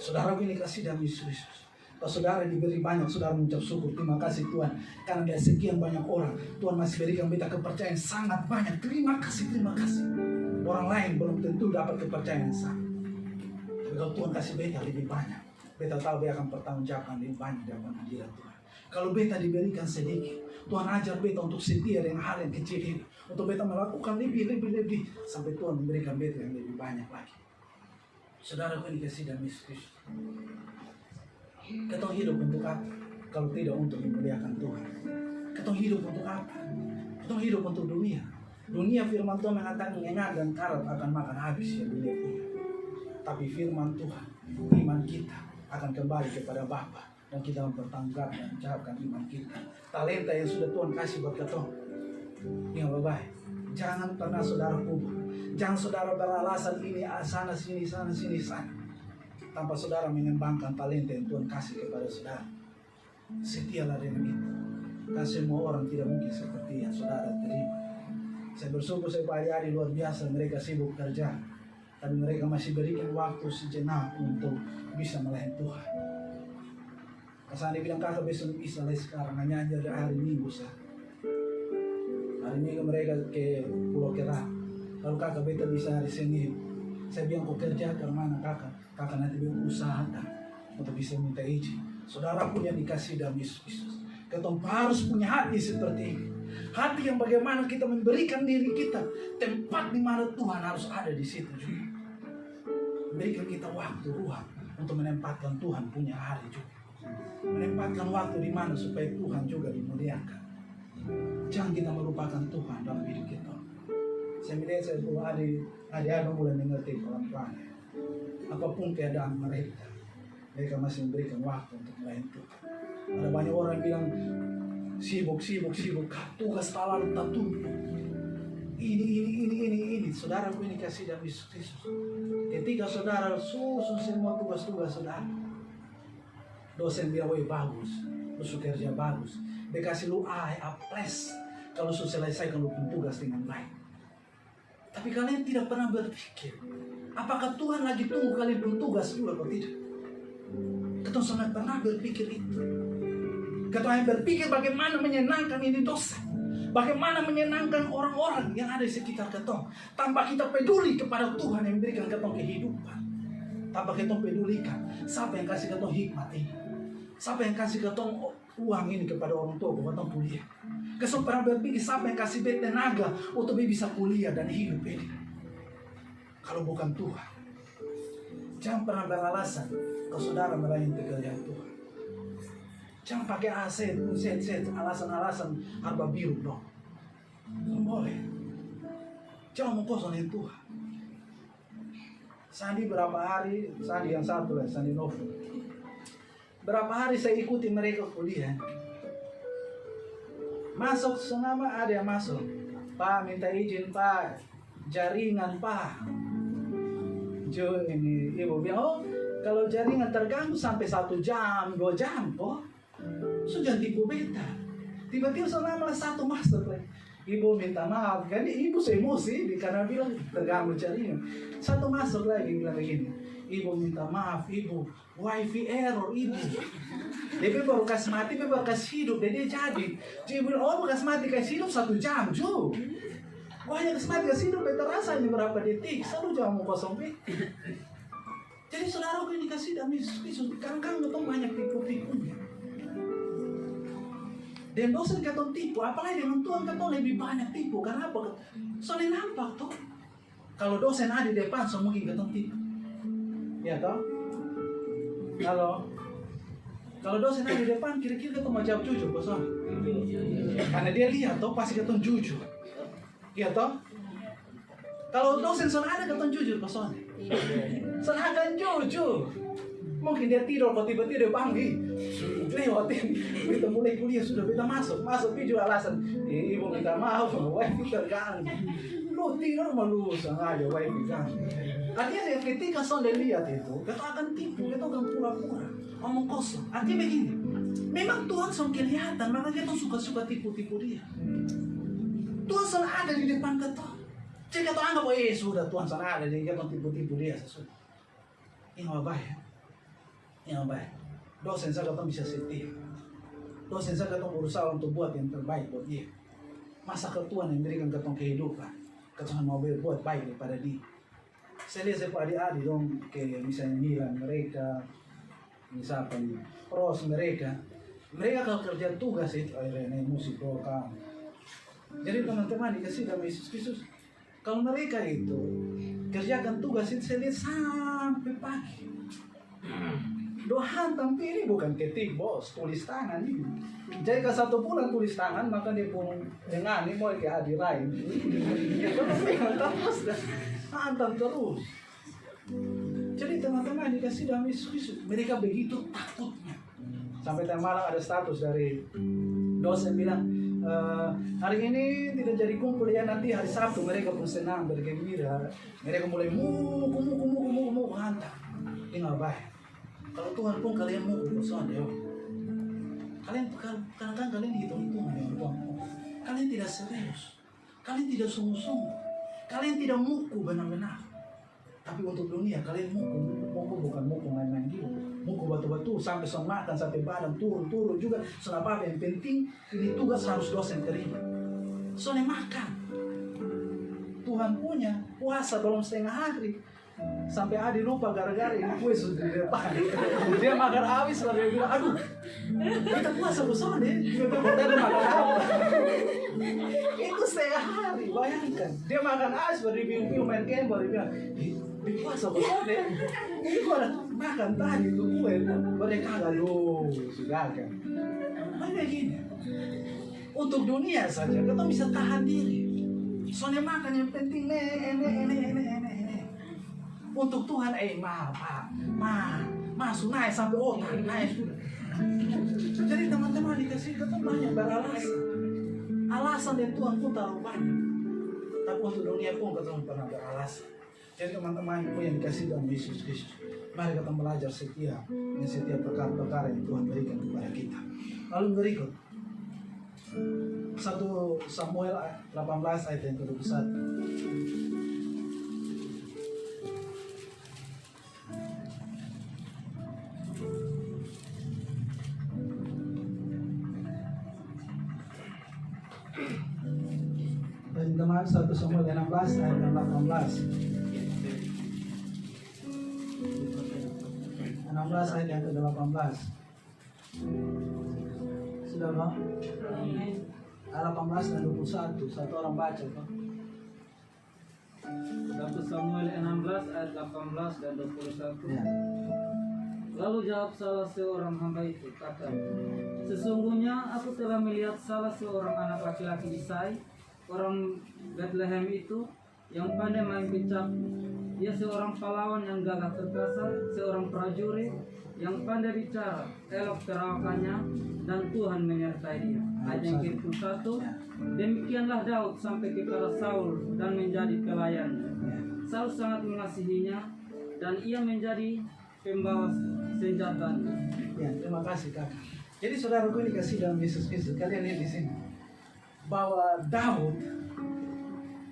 Saudara ini kasih dalam Yesus Kristus. Kalau saudara diberi banyak, saudara mengucap syukur, terima kasih Tuhan. Karena dari sekian banyak orang, Tuhan masih berikan beta kepercayaan sangat banyak. Terima kasih, terima kasih. Orang lain belum tentu dapat kepercayaan yang sama. Tapi kalau Tuhan kasih beta lebih banyak, beta tahu beta akan bertanggungjawabkan lebih banyak dalam hadirat Tuhan. Kalau beta diberikan sedikit, Tuhan ajar beta untuk setia dengan hal yang kecil ini. Untuk beta melakukan lebih, sampai Tuhan memberikan beta yang lebih banyak lagi. Saudara ini kasih dalam Yesus Kristus. Ketong hidup untuk apa? Kalau tidak untuk memuliakan Tuhan. Ketong hidup untuk apa? Ketong hidup untuk dunia. Dunia firman Tuhan mengatakan ngengat dan karat akan makan habis ya dunia punya. Tapi firman Tuhan, iman kita akan kembali kepada Bapa dan kita mempertanggungjawabkan iman kita. Talenta yang sudah Tuhan kasih buat ketong. Yang baik. Jangan pernah saudara kubur. Jangan saudara beralasan ini sana sini. Tanpa saudara mengembangkan talenta yang Tuhan kasih kepada saudara. Setialah dengan itu. Karena semua orang tidak mungkin seperti yang saudara terima. Saya bersyukur saya hari luar biasa. Mereka sibuk kerja. Tapi mereka masih berikan waktu sejenak untuk bisa melayani Tuhan. Pasal dia bilang kakak besok bisa sekarang. Hanya aja hari Minggu sah. Hari Minggu mereka ke Pulau Kerak. Lalu kakak beta bisa hari Senin. Saya bilang kau kerja ke mana kakak? Kakak nanti berusahakan untuk bisa minta izin. Saudara punya dikasih dalam Yesus Kristus. Ketong harus punya hati seperti ini. Hati yang bagaimana kita memberikan diri kita. Tempat di mana Tuhan harus ada di situ juga. Berikan kita waktu, ruang untuk menempatkan Tuhan punya hari juga. Menempatkan waktu di mana supaya Tuhan juga dimuliakan. Jangan kita melupakan Tuhan dalam hidup kita. Saya melihat adik-adik mulai mengerti pelan-pelan. Apapun keadaan mereka masih memberikan waktu untuk melayani Tuhan. Ada banyak orang yang bilang sibuk, tugas terlalu tertumpuk. Ini. Saudara ini kasih dalam Yesus Kristus. Ketika saudara susun semua tugas-tugas saudara, dosen bilang bagus, lu kerja bagus, dia kasih lu A+. Kalau selesaikan lu tugas dengan baik. Tapi kalian tidak pernah berpikir, apakah Tuhan lagi tunggu kalian bertugas juga atau tidak? Kita sangat pernah berpikir itu. Kita hanya berpikir bagaimana menyenangkan ini dosa. Bagaimana menyenangkan orang-orang yang ada di sekitar kita. Tanpa kita peduli kepada Tuhan yang memberikan kita kehidupan. Tanpa kita pedulikan, siapa yang kasih kita hikmat ini? Siapa yang kasih kita uang ini kepada orang tua buat kuliah? Kita pernah berpikir siapa yang kasih beta tenaga untuk bisa kuliah dan hidup ini? Kalau bukan Tuhan. Jangan pernah beralasan kalau saudara melayani pekerjaan Tuhan. Jangan pakai alasan-alasan harga biru dong. Tidak boleh. Jangan mengkosongin Tuhan. Sandi berapa hari, Sandi yang satu lah, Sandi Novo. Berapa hari saya ikuti mereka kuliah. Masuk selama ada yang masuk. Pak minta izin Pak, jaringan Pak. Ini ibu bilang, kalau jaringan terganggu sampai 1 jam, 2 jam kok. Sudah tipu beta. Tiba-tiba selama 1 masuk lagi. Ibu minta maaf, kan ibu emosi karena bilang terganggu jaringan. 1 masuk lagi bilang begini. Ibu minta maaf, ibu wifi error ibu. Dia baru kasih mati, dia baru kasih hidup, dia jadi. Dia bilang, kasih mati kasih hidup 1 jam, Jo. Hanya kasih mati kasih hidup, beta rasanya berapa detik, selalu jangan mau kosong beta. Jadi saudara ini kasih dalam Yesus Kristus, kadang-kadang kita banyak tipu-tipunya. Dan dosen katong tipu, apalagi dengan Tuhan katong lebih banyak tipu. Karena apa? Soalnya nampak tuh. Kalau dosen ada di depan, so mungkin katong tipu. Ya toh? Kalau dosen ada di depan, kira-kira katong mau jawab jujur, bosan. Karena dia lihat toh, pasti katong jujur. Ya toh? Kalau dosen soalnya ada katong jujur, bosan. Soalnya akan jujur. Mungkin dia tidur, kok tiba-tiba dia panggil. Lewatin, kita mulai kuliah sudah kita masuk picu alasan. Ibu minta maaf, wifi terganggu. Lu tidur malu sengaja wifi kan. Artinya ketika sonde lihat itu, kita akan tipu, kita akan pura-pura, ngomong kosong. Artinya begini, memang Tuhan selalu kelihatan, maka kita suka-suka tipu-tipu dia. Tuhan selalu ada di depan kita. Jadi kita anggap, sudah Tuhan selalu ada, jadi kita tipu-tipu dia sesuatu. Ini apa baik? Ini apa baik? Dosen saya kata bisa setia. Dosen saya kata berusaha untuk buat yang terbaik buat dia. Masa ke Tuhan yang berikan ketong kehidupan, ketong mau buat baik daripada dia. Saya lihat sepak adik-adik dong, kayak misalnya Milan mereka, misalnya Pros mereka kalau kerja tugas itu, ini musik lokal. Jadi teman-teman dikasih dalam Yesus Kristus, kalau mereka itu kerjakan tugas itu saya lihat sampai pagi. Doa hantam ini bukan ketik bos, tulis tangan ini. Jadi kalau 1 bulan tulis tangan, maka dia pun dengan ini mau ke hadir lain. Terus hantam terus. Jadi teman-teman dikasih dalam Yesus Kristus, mereka begitu takutnya. Sampai tadi malam ada status dari dosen bilang, hari ini tidak jadi kumpul ya, nanti hari Sabtu mereka pun senang, bergembira. Mereka mulai muku hantam. Ini nggak baik. Kalau Tuhan pun kalian mau berusaha deh. Kalian kadang-kadang kalian hitung-hitungan dengan Tuhan. Kalian tidak serius. Kalian tidak sungguh-sungguh. Kalian tidak muku benar-benar. Tapi untuk dunia kalian muku bukan muku main-main gitu. Muku batu-batu sampai makan, sampai badan turun juga. Soalnya apa yang penting ini tugas harus dosen terima. Soalnya makan. Tuhan punya puasa belum setengah hari. Sampai Adi lupa gara-gara ini kue sudah di depan. Dia makan habis lalu dia bilang, aduh, kita puasa bersama deh. Dia makan apa? Itu setengah hari, bayangkan. Dia makan habis baru review main game baru dia bilang, di puasa bersama deh. Ini gua ada makan tadi tuh kue, baru kagak loh, sudah kan. Makanya gini, untuk dunia saja kita bisa tahan diri. Soalnya makan yang penting ini. Untuk Tuhan, sunai sampai otak, naik sudah. Jadi teman-teman dikasih kita banyak beralasan. Alasan yang Tuhan pun taruh banyak. Tapi untuk dunia pun kita pernah beralasan. Jadi teman-teman yang dikasih dalam Yesus Kristus, mari kita belajar setiap perkara-perkara yang Tuhan berikan kepada kita. Lalu berikut 1 Samuel 18 ayat yang ke-21. Teman-teman 1 Samuel 16 ayat 18. 16 ayat yang ke-18. Sudah bang? 18 dan 21. Satu orang baca bang. 1 Samuel 16 ayat 18 dan 21. Ya. Lalu jawab salah seorang hamba itu, kata, sesungguhnya aku telah melihat salah seorang anak laki-laki Isai, orang Bethlehem itu, yang pandai main pecah. Dia seorang pahlawan yang gagah perkasa, seorang prajurit yang pandai bicara, elok perawakannya, dan Tuhan menyertai dia. Ayat yang ke-21, demikianlah Daud sampai kepada Saul dan menjadi pelayannya. Saul sangat mengasihinya dan ia menjadi pembawa senjatanya. Ya, terima kasih kakak. Jadi saudaraku ini kasih dalam Yesus Kristus. Kalian lihat di sini bahwa Daud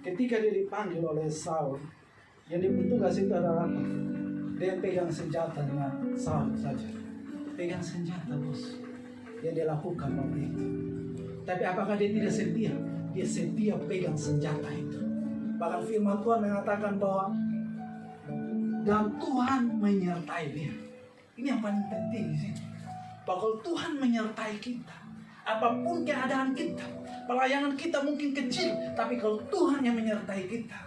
ketika dia dipanggil oleh Saul, yang tugas itu adalah apa? Dia pegang senjata dengan Saul saja. Pegang senjata bos. Yang dia lakukan waktu itu. Tapi apakah dia tidak setia? Dia setia pegang senjata itu. Bahkan firman Tuhan mengatakan bahwa dan Tuhan menyertai dia. Ini yang paling penting di sini. Bahwa Tuhan menyertai kita. Apapun keadaan kita, pelayanan kita mungkin kecil, tapi kalau Tuhan yang menyertai kita,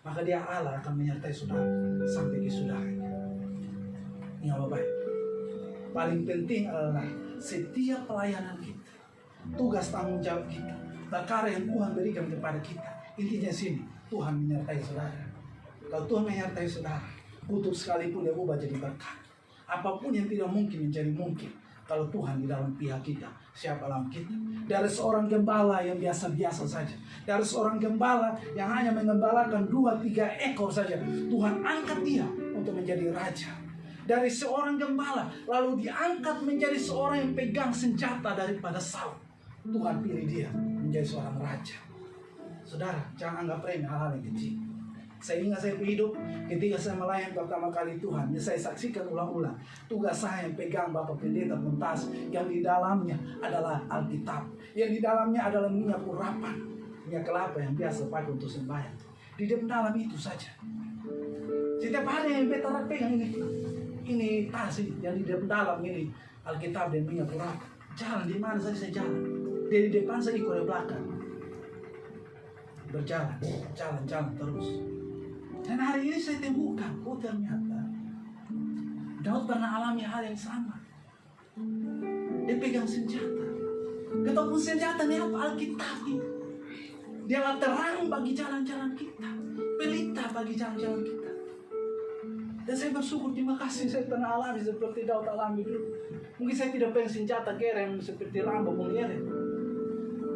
maka Dia Allah akan menyertai saudara sampai ke saudaranya. Ini apa baik? Paling penting adalah setiap pelayanan kita, tugas tanggung jawab kita, perkara yang Tuhan berikan kepada kita. Intinya sini, Tuhan menyertai saudara. Kalau Tuhan menyertai saudara, kutuk sekalipun dia ubah jadi berkat. Apapun yang tidak mungkin menjadi mungkin kalau Tuhan di dalam pihak kita. Siapa lawan kita? Dari seorang gembala yang biasa-biasa saja, dari seorang gembala yang hanya mengembalakan 2-3 ekor saja, Tuhan angkat dia untuk menjadi raja. Dari seorang gembala lalu diangkat menjadi seorang yang pegang senjata daripada Saul. Tuhan pilih dia menjadi seorang raja. Saudara, jangan anggap remeh hal-hal yang kecil. Saya ingat saya hidup ketika saya melayani pertama kali Tuhan, ya saya saksikan ulang-ulang tugas saya yang pegang Bapak Pendeta pentas, yang di dalamnya adalah Alkitab, yang di dalamnya adalah minyak urapan, minyak kelapa yang biasa pakai untuk sembahyang. Di dalam itu saja. Setiap hari yang beta pegang ini tas yang di dalam ini Alkitab dan minyak urapan. Jalan di mana saja saya jalan, dari depan saya ikut dari belakang, berjalan, jalan terus. Dan hari ini saya temukan, ternyata Daud pernah alami hal yang sama. Dia pegang senjata. Ketemu senjata ini apa? Alkitab ini. Dialah terang bagi jalan-jalan kita, pelita bagi jalan-jalan kita. Dan saya bersyukur, terima kasih saya pernah alami seperti Daud alami dulu. Mungkin saya tidak pegang senjata keren seperti Rambo mengirim,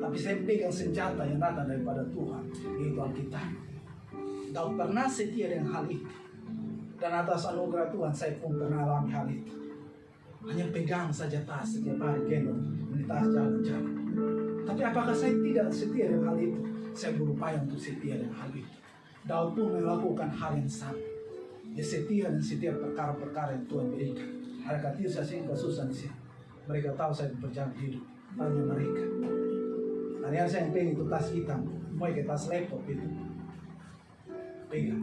tapi saya pegang senjata yang datang daripada Tuhan, yaitu Alkitab. Daud pernah setia dengan hal itu, dan atas anugerah Tuhan saya pun pernah alami hal itu. Hanya pegang saja tas setiap hari, gendong ini tas jalan-jalan. Tapi apakah saya tidak setia dengan hal itu? Saya berupaya untuk setia dengan hal itu. Daud pun melakukan hal yang sama. Dia setia dan setiap perkara-perkara yang Tuhan berikan. Ada kata saya singkat susah di sini. Mereka tahu saya berjalan hidup, tanya mereka. Hari saya yang pegang itu tas hitam, mau ke tas laptop itu. Pegang,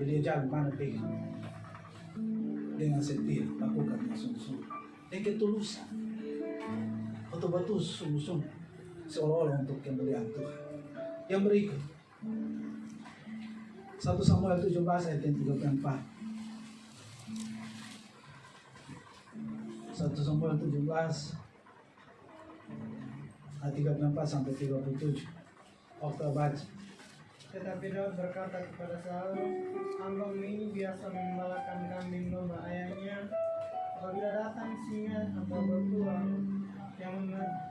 jadi jalan mana pegang, dengan setia lakukan dengan sungguh-sungguh, dengan ketulusan, betul-betul sungguh-sungguh, seolah-olah untuk kemuliaan Tuhan. Yang berikut, 1 Samuel 17 ayat 34. 1 Samuel 17 ayat 34 sampai 37. Okta baca. Tetapi Daud berkata kepada Saul, "Hambamu ini biasa mengembalakan kambing domba ayahnya. Apabila datang singa atau betuang yang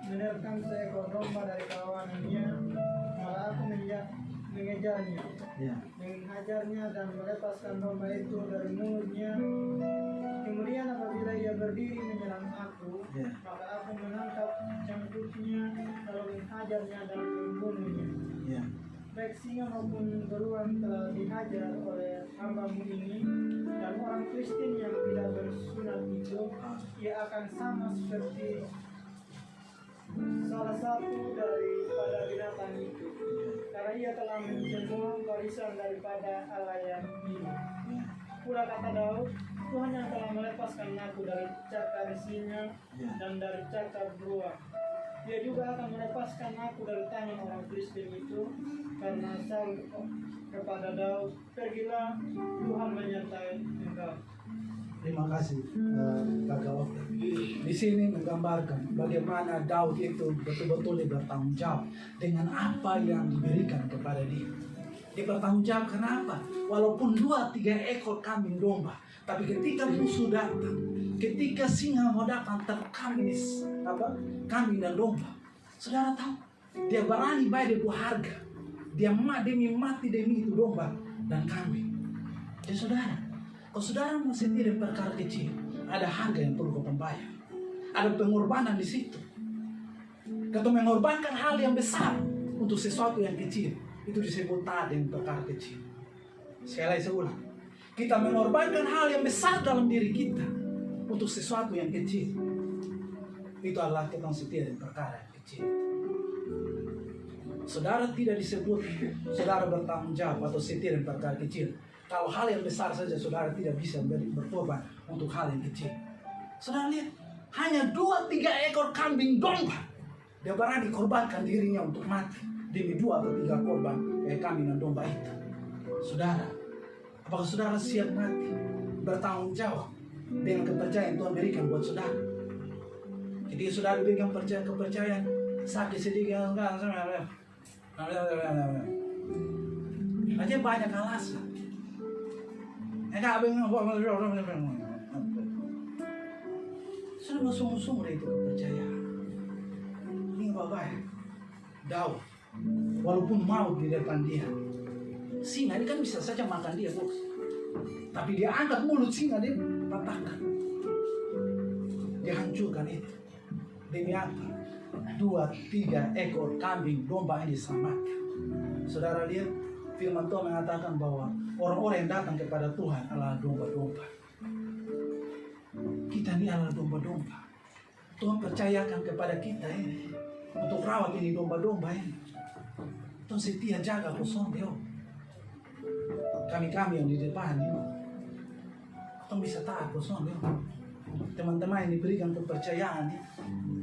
menerkam seekor domba dari kawanannya, maka aku mengejarnya, menghajarnya dan melepaskan domba itu dari mulutnya. Kemudian apabila ia berdiri menyerang aku, maka aku menangkap cangkutnya, lalu menghajarnya dan membunuhnya. Baik singa maupun beruang telah dihajar oleh hambamu ini, dan orang Kristen yang tidak bersunat itu, ia akan sama seperti salah satu daripada binatang itu, karena ia telah mencemooh warisan daripada Allah yang hidup." Pula kata Daud, "Tuhan yang telah melepaskan aku dari cakar singa dan dari cakar beruang, Dia juga akan melepaskan aku dari tangan orang Kristen itu." Karena Saul kepada Daud, "Pergilah, Tuhan menyertai engkau." Terima kasih Kakak Okta. Di sini menggambarkan bagaimana Daud itu betul-betul bertanggung jawab dengan apa yang diberikan kepada dia. Dia bertanggung jawab kenapa? Walaupun 2-3 ekor kambing domba, tapi ketika musuh datang, ketika singa mau datang terkam ini kambing dan domba, saudara tahu, dia berani bayar harga. Dia demi mati demi itu domba dan kambing. Jadi saudara, kalau saudara mau setia di perkara kecil, ada harga yang perlu kau bayar. Ada pengorbanan di situ. Kau mengorbankan hal yang besar untuk sesuatu yang kecil, itu disebut tadi yang perkara kecil. Sekali lagi saya ulang, kita mengorbankan hal yang besar dalam diri kita untuk sesuatu yang kecil, itu adalah kita setia di perkara yang kecil. Saudara tidak disebut saudara bertanggung jawab atau setia di perkara kecil kalau hal yang besar saja saudara tidak bisa berkorban untuk hal yang kecil. Saudara lihat, hanya 2-3 ekor kambing domba, dia berani korbankan dirinya untuk mati demi 2 atau 3 korban kambing dan domba itu. Saudara, apakah saudara siap mati bertanggung jawab dengan kepercayaan Tuhan berikan buat saudara? Ketika saudara berikan kepercayaan, sakit sedikit aja banyak alasan. Sudah sungguh-sungguh itu kepercayaan. Ini Bapak, Daud, walaupun maut di depan dia, singa ini kan bisa saja makan dia, bos. Tapi dia angkat mulut singa, dia patahkan. Dia hancurkan itu. Demi apa? 2-3 ekor kambing domba ini diselamatkan. Saudara lihat, firman Tuhan mengatakan bahwa orang-orang yang datang kepada Tuhan adalah domba-domba. Kita ini adalah domba-domba. Tuhan percayakan kepada kita ini untuk rawat ini domba-domba ini. Tuhan setia jaga kosong dia. Kami-kami yang di depan ini, Tuhan bisa taat kosong dia. Teman-teman yang diberikan kepercayaan ini,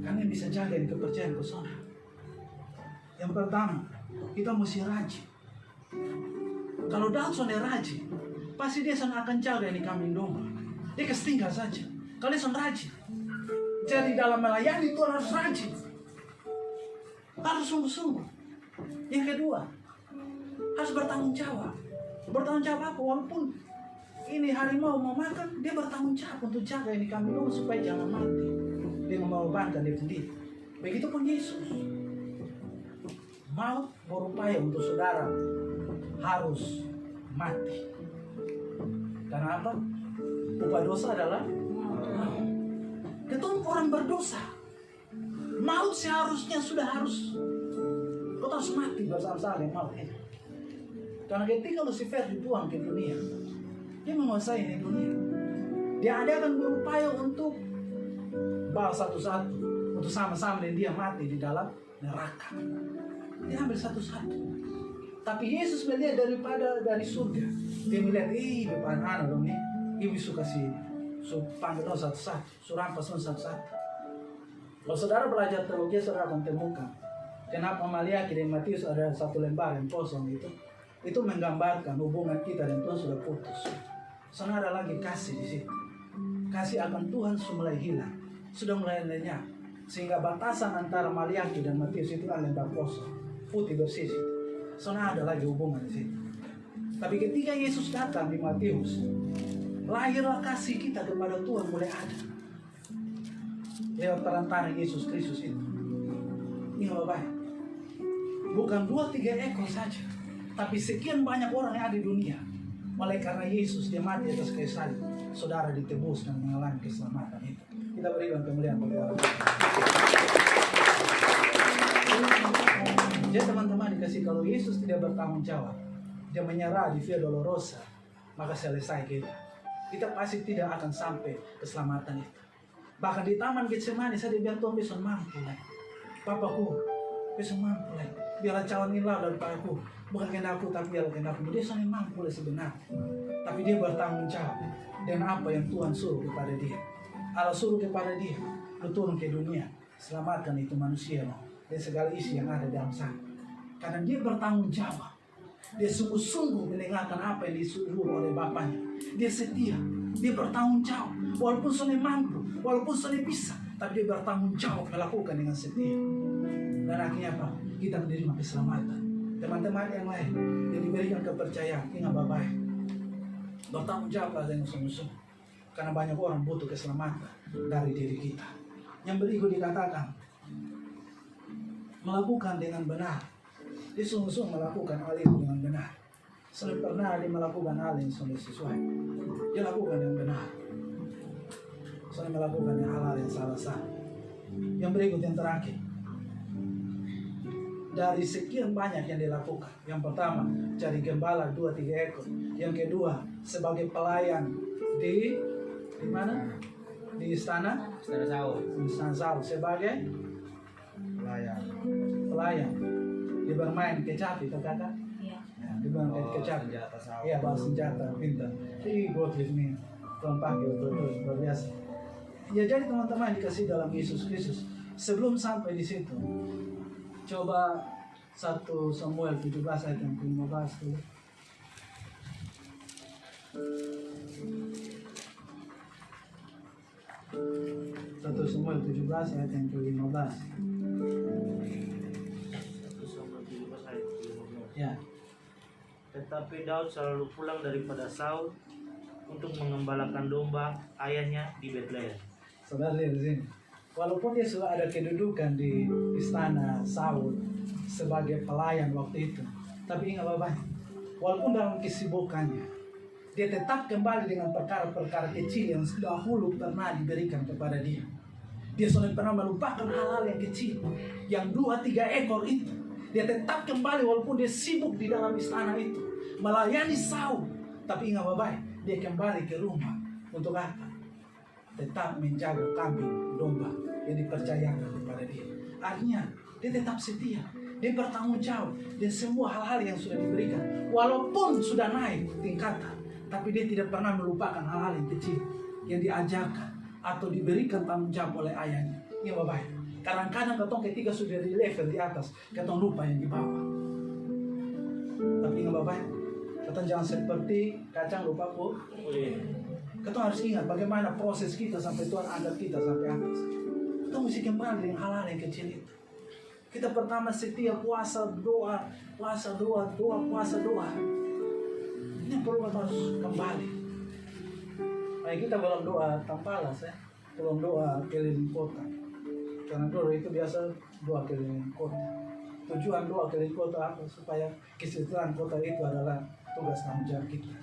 kami bisa jaga ini kepercayaan kosong. Yang pertama, kita mesti rajin. Kalau Daud sudah rajin, pasti dia akan jaga ini kambing domba. Dia ketinggal saja. Kalau dia rajin, jadi dalam melayani Tuhan harus rajin, harus sungguh-sungguh. Yang kedua, harus bertanggung jawab. Bertanggung jawab apa? Walaupun ini harimau mau makan, dia bertanggung jawab untuk jaga ini kambing domba supaya jangan mati. Dia mengorbankan dia sendiri. Begitupun Yesus. Maut berupaya untuk saudara harus mati. Karena apa? Upah dosa adalah maut. Kita orang berdosa. Maut seharusnya sudah harus. Kau harus mati bersama-sama dengan maut ini. Karena ketika Lucifer dibuang ke dunia, dia menguasai ini dunia. Dia akan berupaya untuk balas satu-satu, untuk sama-sama dengan dia mati di dalam neraka. Dia ambil satu-satu. Tapi Yesus melihat dari surga. Dia melihat, depan anak dong nih. Ibu suka si panggil satu-satu, surampas satu-satu. Kalau saudara belajar teologi, saudara akan temukan kenapa Maliaki dan Matius ada satu lembar yang kosong itu. Itu menggambarkan hubungan kita dan Tuhan sudah putus. Sana ada lagi kasih di situ. Kasih akan Tuhan sudah mulai hilang, sudah mulai lenyap. Sehingga batasan antara Maliaki dan Matius itu adalah lembar kosong, putih bersih. Sana ada lagi hubungan di situ. Tapi ketika Yesus datang di Matius, lahirlah kasih kita kepada Tuhan mulai ada. Lewat perantara Yesus Kristus itu. Ini Bapak, bukan 2-3 ekor saja, tapi sekian banyak orang yang ada di dunia. Mulai karena Yesus dia mati atas kayu salib, saudara ditebus dan mengalami keselamatan itu. Kita berikan kemuliaan bagi Allah. Jadi teman-teman dikasih, kalau Yesus tidak bertanggung jawab, dia menyerah di Via Dolorosa, maka selesai kita. Kita pasti tidak akan sampai keselamatan itu. Bahkan di Taman Getsemani saya bilang Tuhan bisa mampu lah. Papaku bisa mampu lah. Biarlah cawan ini lah daripada aku. Bukan kehendakku tapi biarlah kehendakmu. Dia sangat mampu lah sebenarnya. Tapi dia bertanggung jawab dengan apa yang Tuhan suruh kepada dia. Allah suruh kepada dia, lu turun ke dunia, selamatkan itu manusia dan segala isi yang ada dalam sana. Karena dia bertanggung jawab. Dia sungguh-sungguh mendengarkan apa yang disuruh oleh Bapaknya. Dia setia, dia bertanggung jawab. Walaupun sudah mampu, walaupun sudah bisa, tapi dia bertanggung jawab melakukan dengan setia. Dan akhirnya apa? Kita menerima keselamatan. Teman-teman yang lain yang diberikan kepercayaan, ingat baik-baik. Bertanggung jawablah dengan sungguh-sungguh. Karena banyak orang butuh keselamatan dari diri kita. Yang berikut dikatakan, melakukan dengan benar. Dia sungguh-sungguh melakukan hal itu dengan benar. Selain pernah dia melakukan hal yang sudah sesuai, dia lakukan yang benar. Selain melakukan hal-hal yang salah-salah. Yang berikut yang terakhir, dari sekian banyak yang dilakukan. Yang pertama, cari gembala 2-3 ekor. Yang kedua, sebagai pelayan di mana? Di istana Saul. Di istana Saul sebagai pelayan. Dia bermain kecapi, kakak? Iya. Ya, dia bermain kecapi. Iya, bawa senjata, pintar. God with me. Tuhan panggil terus luar biasa. Ya, jadi teman-teman dikasih dalam Yesus Kristus. Sebelum sampai di situ, coba 1 Samuel 17 ayat yang ke-15 dulu. 1 Samuel 17 ayat yang ke-15. Ya. Tetapi Daud selalu pulang daripada Saul untuk mengembalakan domba ayahnya di Betlehem. Saudara lihat di sini. Walaupun dia sudah ada kedudukan di istana Saul sebagai pelayan waktu itu, tapi ingat Bapak, walaupun dalam kesibukannya, dia tetap kembali dengan perkara-perkara kecil yang dahulu pernah diberikan kepada dia. Dia sudah pernah melupakan hal-hal yang kecil, yang 2-3 ekor itu. Dia tetap kembali walaupun dia sibuk di dalam istana itu, melayani Saul. Tapi ingat Bapak, dia kembali ke rumah untuk apa? Tetap menjaga kambing domba yang dipercayakan kepada dia. Artinya dia tetap setia, dia bertanggung jawab dan semua hal-hal yang sudah diberikan, walaupun sudah naik tingkatan, tapi dia tidak pernah melupakan hal-hal yang kecil yang diajarkan atau diberikan tanggung jawab oleh ayahnya. Ini Bapak, kadang-kadang ketong ketika sudah di level di atas, ketong lupa yang di bawah. Tapi ingat Bapak, ketong jangan seperti kacang lupa bu. Kita harus ingat bagaimana proses kita sampai Tuhan angkat kita sampai atas. Kita mesti kembali dengan hal-hal yang kecil itu. Kita pertama setia puasa doa, puasa doa, puasa doa. Ini perlu kita harus kembali. Nah, kita belum doa tampalas ya, belum doa keliling kota. Karena doa itu biasa doa keliling kota. Tujuan doa keliling kota apa? Supaya kesejahteraan kota itu adalah tugas tanggung jawab kita.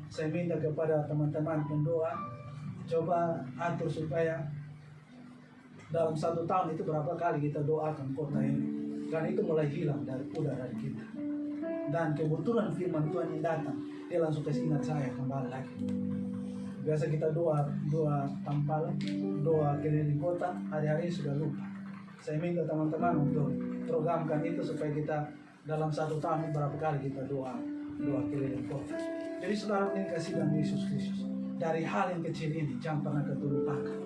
Saya minta kepada teman-teman pendoa, coba atur supaya dalam 1 tahun itu berapa kali kita doakan kota ini. Karena itu mulai hilang dari udara kita. Dan kebetulan firman Tuhan yang datang, dia langsung kasih ingat saya kembali lagi. Biasa kita doa tampal, doa keliling kota, hari-hari sudah lupa. Saya minta teman-teman untuk programkan itu supaya kita dalam 1 tahun berapa kali kita doa keliling kota. Jadi saudara ini kasih dalam Yesus Kristus. Dari hal yang kecil ini jangan pernah kita lupakan.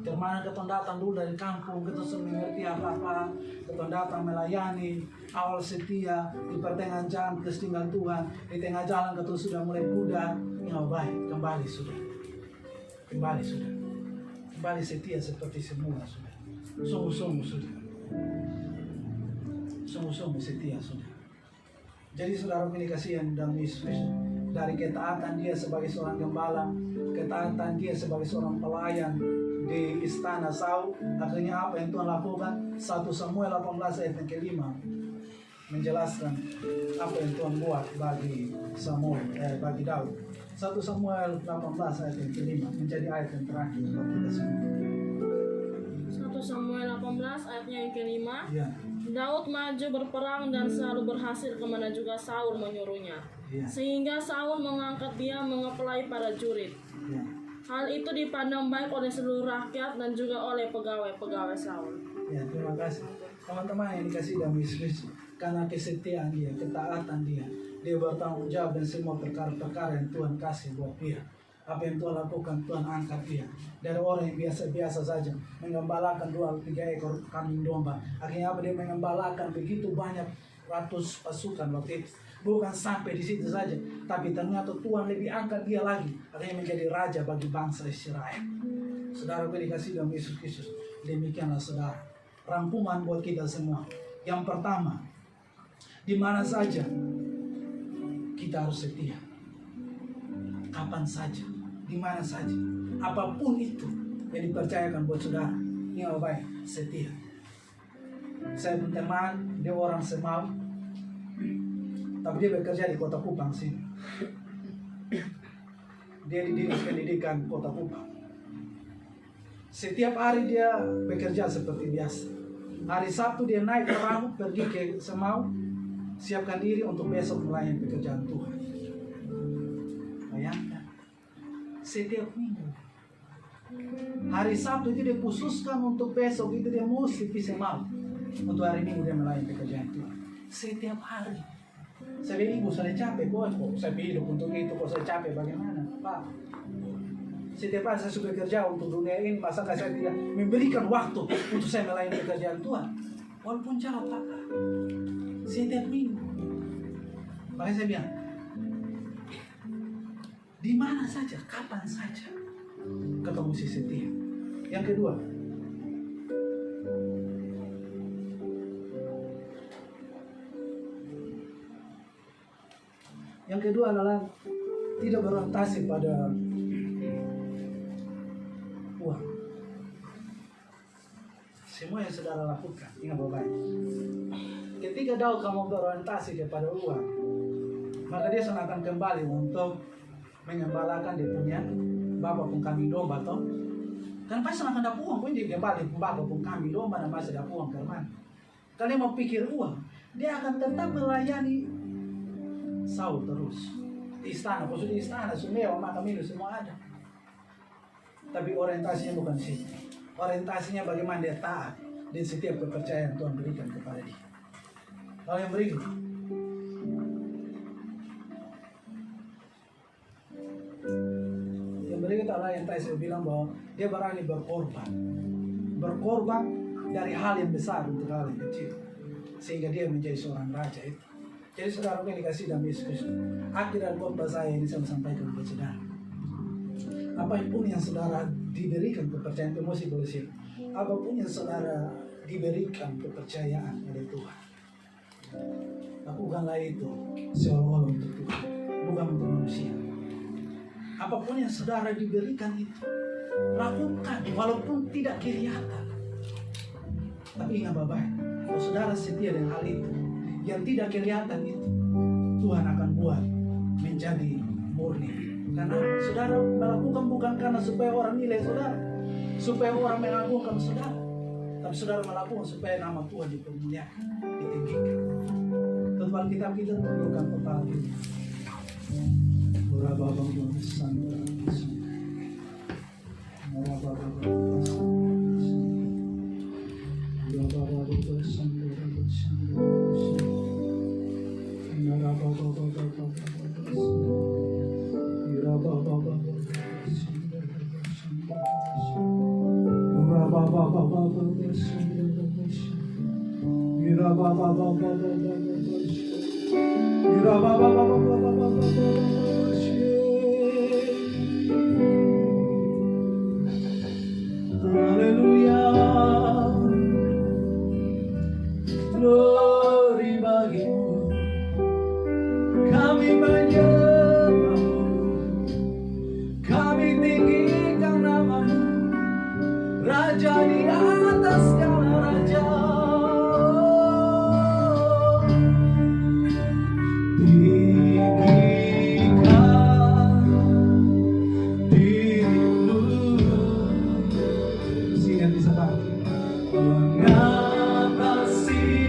Kemana kita datang dulu dari kampung, kita sudah mengerti apa-apa, kita datang melayani, awal setia, di pertengahan jalan kita tinggal Tuhan, di tengah jalan kita sudah mulai pudar, ya baik, kembali sudah. Kembali setia seperti semula sudah. Sungguh-sungguh sudah. Sungguh-sungguh setia sudah. Jadi saudara ini kasihan dalam Yesus Kristus. Dari ketaatan dia sebagai seorang gembala, ketaatan dia sebagai seorang pelayan di istana Saul, akhirnya apa yang Tuhan lakukan? 1 Samuel 18 ayat yang ke-5 menjelaskan apa yang Tuhan buat bagi bagi Daud. 1 Samuel 18 ayat yang ke-5 menjadi ayat yang terakhir buat kita semua. 1 Samuel 18 ayatnya yang ke-5. Ya. Daud maju berperang dan selalu berhasil kemana juga Saul menyuruhnya. Ya. Sehingga Saul mengangkat dia mengepelai para jurid. Ya. Hal itu dipandang baik oleh seluruh rakyat dan juga oleh pegawai-pegawai Saul. Ya, terima kasih. Teman-teman yang dikasih dalam Yesus, karena kesetiaan dia, ketaatan dia, dia bertanggung jawab dan semua perkara-perkara yang Tuhan kasih buat dia. Apa yang Tuhan lakukan, Tuhan angkat dia. Dari orang yang biasa-biasa saja, menggembalakan 2-3 ekor kambing domba. Akhirnya apa, dia menggembalakan begitu banyak ratus pasukan waktu itu. Bukan sampai di situ saja, tapi ternyata Tuhan lebih angkat dia lagi, akhirnya menjadi raja bagi bangsa Israel. Saudara dikasih dalam Yesus Kristus, demikianlah saudara, rangkuman buat kita semua. Yang pertama, di mana saja kita harus setia, kapan saja, di mana saja, apapun itu yang dipercayakan buat saudara, ini apa baik, setia. Saya punya teman, dia orang Semau, tapi dia bekerja di Kota Kupang sini. Dia dididik pendidikan Kota Kupang. Setiap hari dia bekerja seperti biasa. Hari Sabtu dia naik perahu pergi ke Semau, siapkan diri untuk besok melayani pekerjaan Tuhan. Bayangkan, setiap minggu. Hari Sabtu itu dia khususkan untuk besok itu dia mesti di Semau. Untuk hari Minggu dia melayani pekerjaan Tuhan. Setiap hari. Saya bilang, ibu saya capek, bos. Saya hidup untuk itu, kok saya capek bagaimana? Pak, setiap hari saya sudah kerja untuk dunia ini, masa saya tidak memberikan waktu untuk saya melayani pekerjaan Tuhan? Walaupun jauh, Pak. Setiap minggu. Makanya saya bilang, di mana saja, kapan saja, ketemu si setia. Yang kedua, adalah tidak berorientasi pada uang. semua yang saudara lakukan, ingat baik-baik. Ketika Daud kamu berorientasi kepada uang, maka dia akan kembali untuk mengembalakan dia punya bapak pun kami domba toh. Kan pasti akan dapat uang pun dia kembali bapak pun kami domba dan masih dapat uang kerman. Kalian mau pikir uang, dia akan tetap melayani Saul terus. Di istana, khusus di istana, semua maka minum semua ada. Tapi orientasinya bukan situ. Orientasinya bagaimana dia taat di setiap kepercayaan Tuhan berikan kepada dia. Lalu yang berikut, adalah yang tadi saya bilang bahwa dia berani berkorban dari hal yang besar untuk hal yang kecil, sehingga dia menjadi seorang raja itu. Jadi saudara yang dikasih dalam Yesus Kristus, akhir dan khotbah saya ini saya sampaikan kepada saudara. Apapun yang saudara diberikan kepercayaan, emosi boleh sih. Apapun yang saudara diberikan kepercayaan oleh Tuhan, lakukanlah itu seolah-olah untuk Tuhan, bukan untuk manusia. Apapun yang saudara diberikan itu, lakukan walaupun tidak kelihatan. Tapi ingat baik-baik, kalau saudara setia dengan hal itu, yang tidak kelihatan itu, Tuhan akan buat menjadi murni. Karena saudara melakukan bukan karena supaya orang nilai saudara, supaya orang mengagungkan saudara, tapi saudara melakukan supaya nama Tuhan dipermuliakan, ditinggikan. Tentu Alkitab kita tundukkan kepala kita. Glory bagimu, kami menyembahmu, kami tinggikan namamu, Raja di atas segala raja. Tinggikan dirimu, sini bisa bangkit. Terima kasih.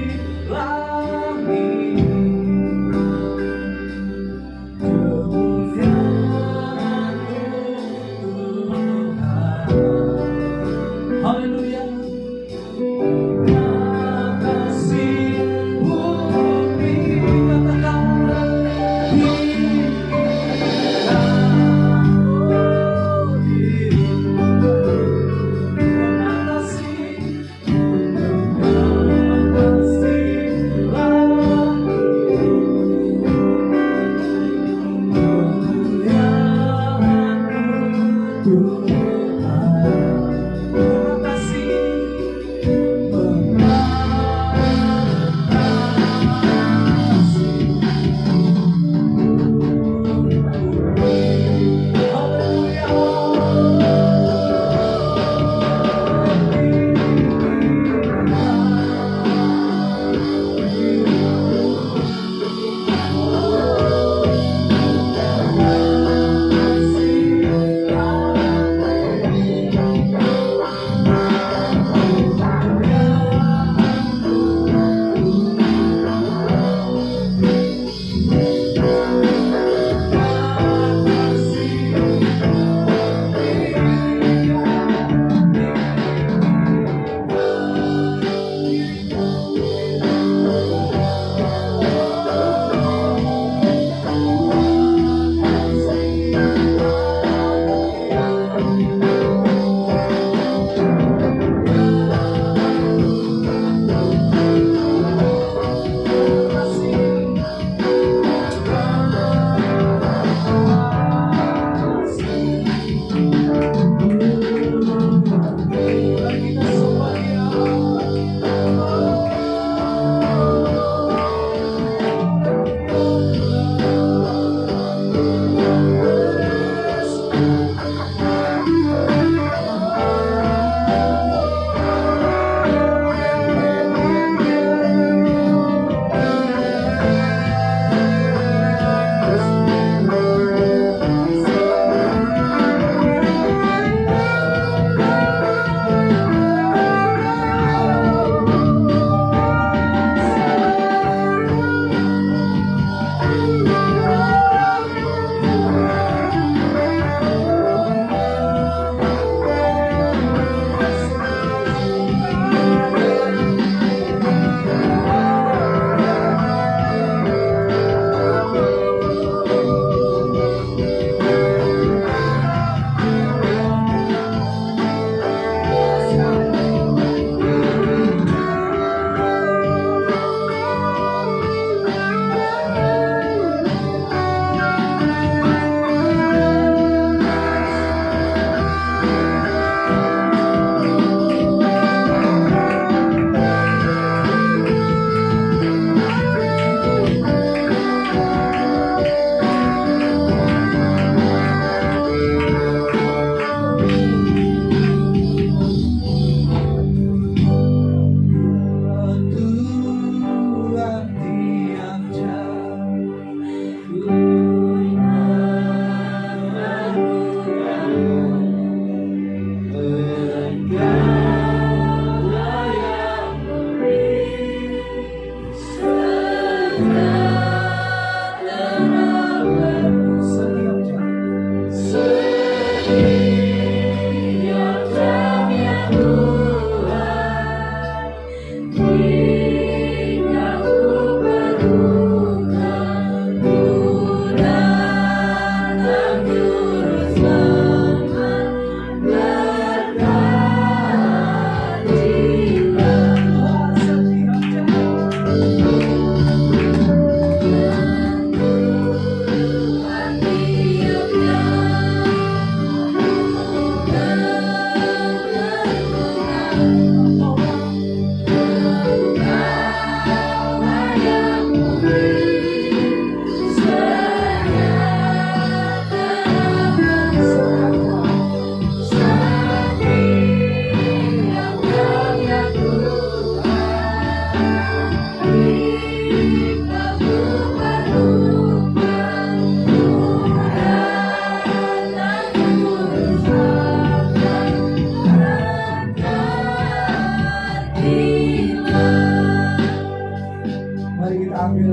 Mari kita ambil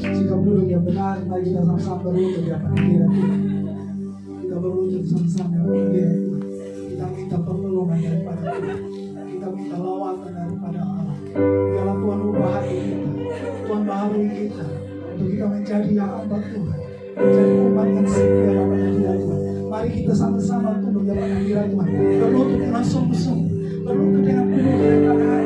sikap duduk yang benar. Mari kita sama-sama berlutut di hadapan hadirat Tuhan. Kita berlutut sama-sama di hadapan hadirat Tuhan. Kita minta pertolongan daripada Tuhan. Kita minta lawatan daripada Allah. Biarlah Tuhan ubah hati kita, Tuhan baharui kita, untuk kita menjadi yang hamba Tuhan, menjadi umat yang setia dalam hadirat Tuhan. Mari kita sama-sama tunduk di hadapan hadirat Tuhan, berlutut dengan sungguh-sungguh, berlutut dengan penuh kerendahan,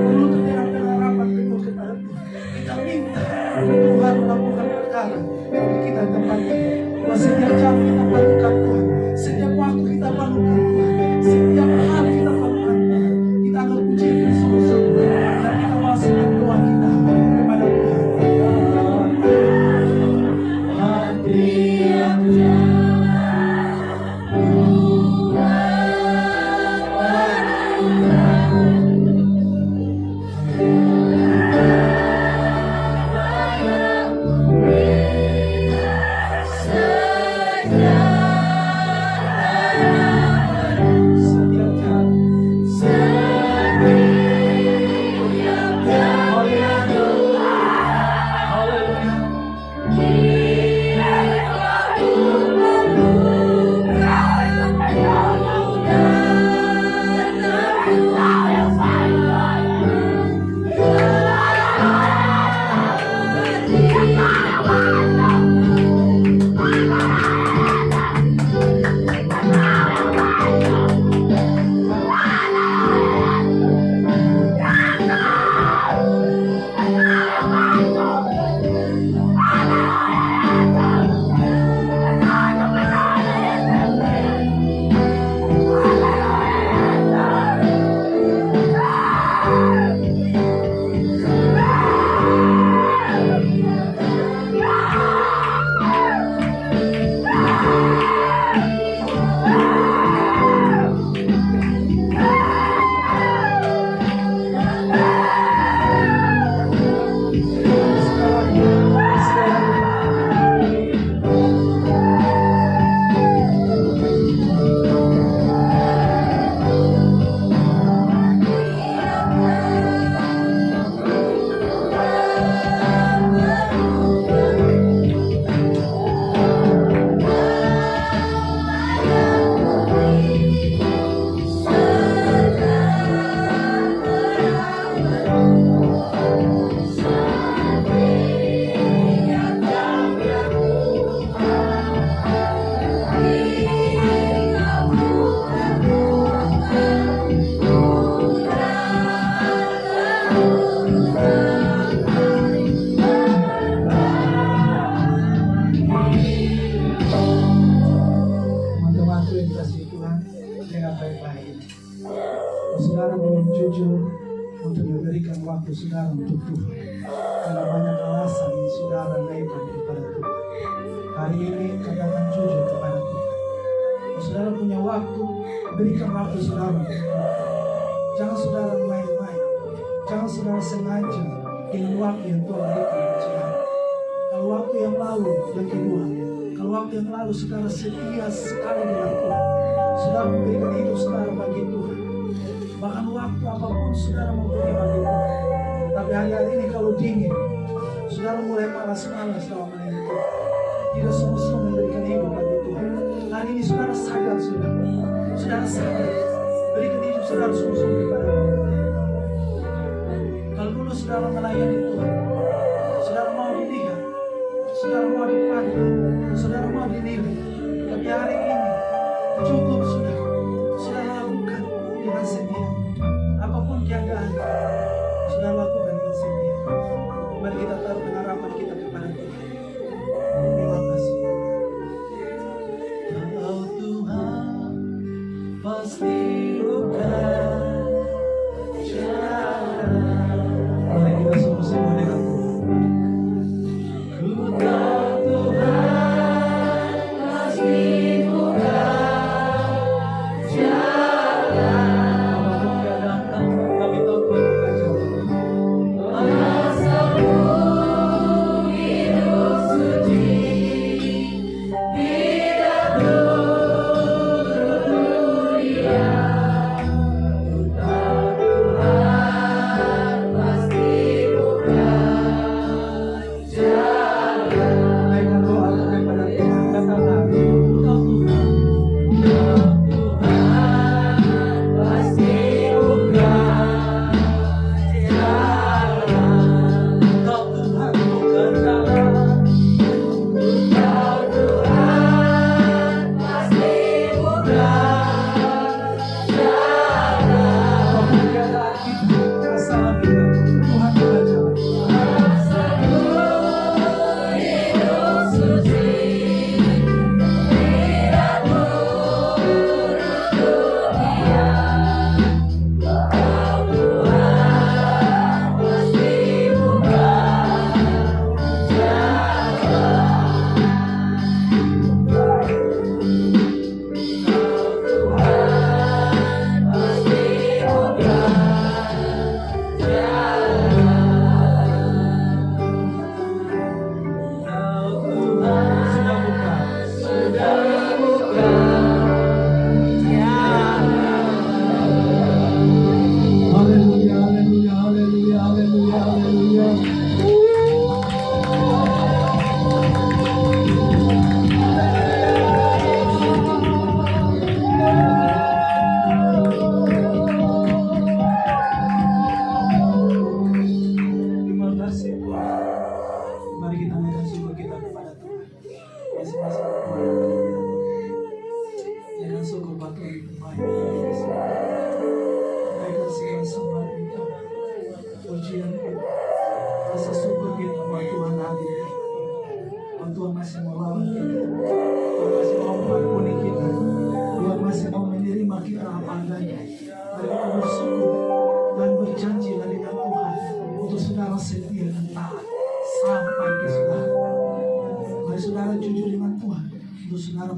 berlutut dengan pengharapan penuh kepada Tuhan. Kita minta Tuhan melakukan perkara bagi kita di tempat ini. Bahwa setiap jam kita perlukan Tuhan, setiap waktu kita perlukan Tuhan, setiap hal kita perlukan Tuhan. Kita akan puji bersungguh-sungguh dan kita masukkan doa kita kepada Tuhan. Saudara belum jujur untuk memberikan waktu saudara untuk Tuhan, karena banyak alasan yang saudara naikkan kepada Tuhan. Hari ini katakan jujur kepada Tuhan. Kalau saudara punya waktu, berikan waktu saudara untuk Tuhan. Jangan saudara main-main, jangan saudara sengaja dengan waktu yang Tuhan berikan kepada saudara. Kalau waktu yang lalu, yang kedua, kalau waktu yang lalu saudara setia sekali dengan Tuhan, saudara memberikan hidup saudara bagi Tuhan, bahkan waktu apapun saudara mempunyai bagi Tuhan. Tapi hari-hari ini kalau dingin, saudara mulai malas-malas dalam melayani Tuhan, tidak sungguh-sungguh memberikan hidup bagi Tuhan. Hari ini saudara sadar, saudara sadar, berikan hidup saudara sungguh-sungguh kepada Tuhan. Kalau dulu saudara melayani Tuhan, saudara mau dilihat, saudara mau dipandang, saudara mau dinilai. Tapi hari ini cukup sudah, saudara lakukan dengan setia. Apapun keadaan, saudara lakukan dengan setia. Mari kita taruh pengharapan kita kepada Tuhan. Terima kasih. Kalau Tuhan pasti bukan jalan. Mari kita sama-sama dengan Tuhan. Ku tahu Tuhan pasti bukan.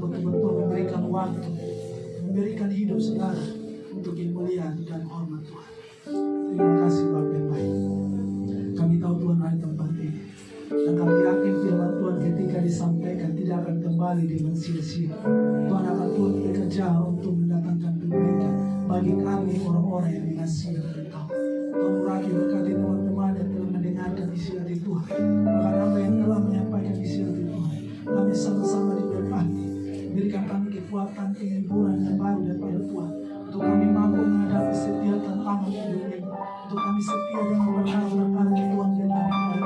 betul-betul memberikan waktu, memberikan hidup saudara untuk kemuliaan dan hormat Tuhan. Terima kasih Bapa yang baik. Kami tahu Tuhan ada tempat ini, dan kami yakin firman Tuhan ketika disampaikan tidak akan kembali dengan sia-sia. Tuhan akan turut bekerja untuk mendatangkan kebaikan bagi kami orang-orang yang mengasihi Engkau. Tuhan urapi berkati teman-teman yang telah mendengarkan isi hati Tuhan, bahkan apa yang telah menyampaikan isi hati Tuhan. Kami sama-sama diberkati. Berikan kami kekuatan, penghiburan yang baru daripada Tuhan, untuk kami mampu menghadapi setiap tantangan hidup ini, untuk kami setia dengan berharap akan Tuhan dan kami,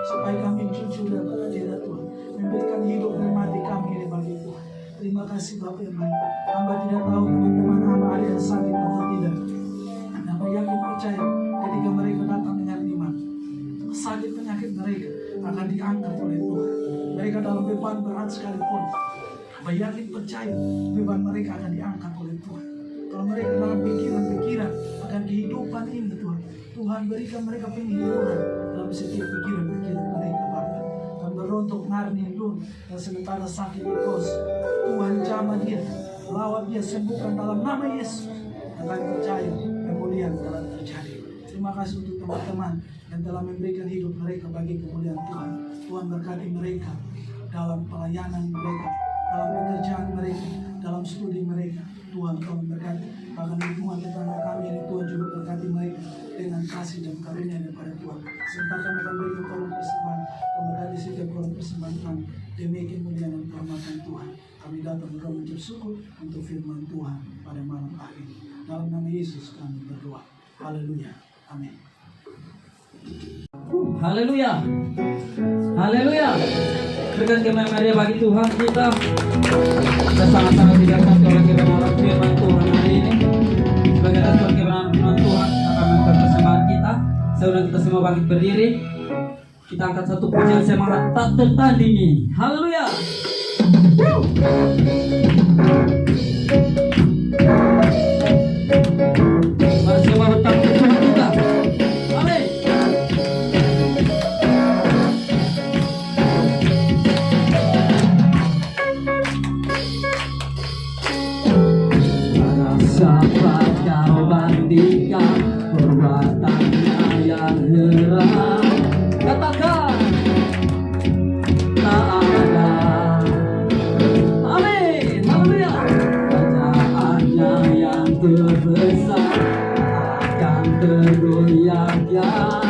supaya kami jujur dan berhadirat Tuhan, memberikan hidup dan mati kami ini bagi Tuhan. Terima kasih Bapak yang baik. Hamba tidak tahu teman-teman hamba ada yang sakit atau tidak. Hamba yakin percaya ketika mereka datang dengan iman, sakit penyakit mereka akan diangkat oleh Tuhan. Mereka dalam beban berat sekalipun, hamba yakin percaya beban mereka akan diangkat oleh Tuhan. Kalau mereka dalam pikiran-pikiran akan kehidupan ini Tuhan, Tuhan berikan mereka penghiburan dalam setiap pikiran-pikiran mereka Bapak. Dan berontok ngarni dulu dan sementara sakit terus, Tuhan jamah dia, lawat dia, sembuhkan dalam nama Yesus. Dan kami percaya kemuliaan telah terjadi. Terima kasih untuk teman-teman yang telah memberikan hidup mereka bagi kemuliaan Tuhan. Tuhan berkati mereka dalam pelayanan mereka, dalam pekerjaan mereka, dalam studi mereka. Tuhan kau memberkati. Bahkan lingkungan tetangga kami ini Tuhan juga berkati mereka dengan kasih dan karunia daripada Tuhan. Sebentar kami akan berikan kolom persembahan, memberkati setiap kolom persembahan kami demi kemuliaan dan kehormatan Tuhan. Kami datang berdoa mengucap syukur untuk firman Tuhan pada malam hari ini. Dalam nama Yesus kami berdoa. Haleluya. Amin. Haleluya. Haleluya. Berikan kemenangan bagi Tuhan kita. Kita sangat-sangat didapat oleh kebenaran firman Tuhan hari ini. Sebagai respon kebenaran firman Tuhan akan mengangkat persembahan kita. Sebelum kita semua bangkit berdiri, kita angkat satu pujian semangat tak tertandingi. Haleluya. Mari semua bertanggung Tuhan kita. Amin. Siapa kau bandingkan perbuatannya yang heran? Katakan tak ada. Amin. Haleluya. Kerajaannya yang terbesar akan tergoyahkan.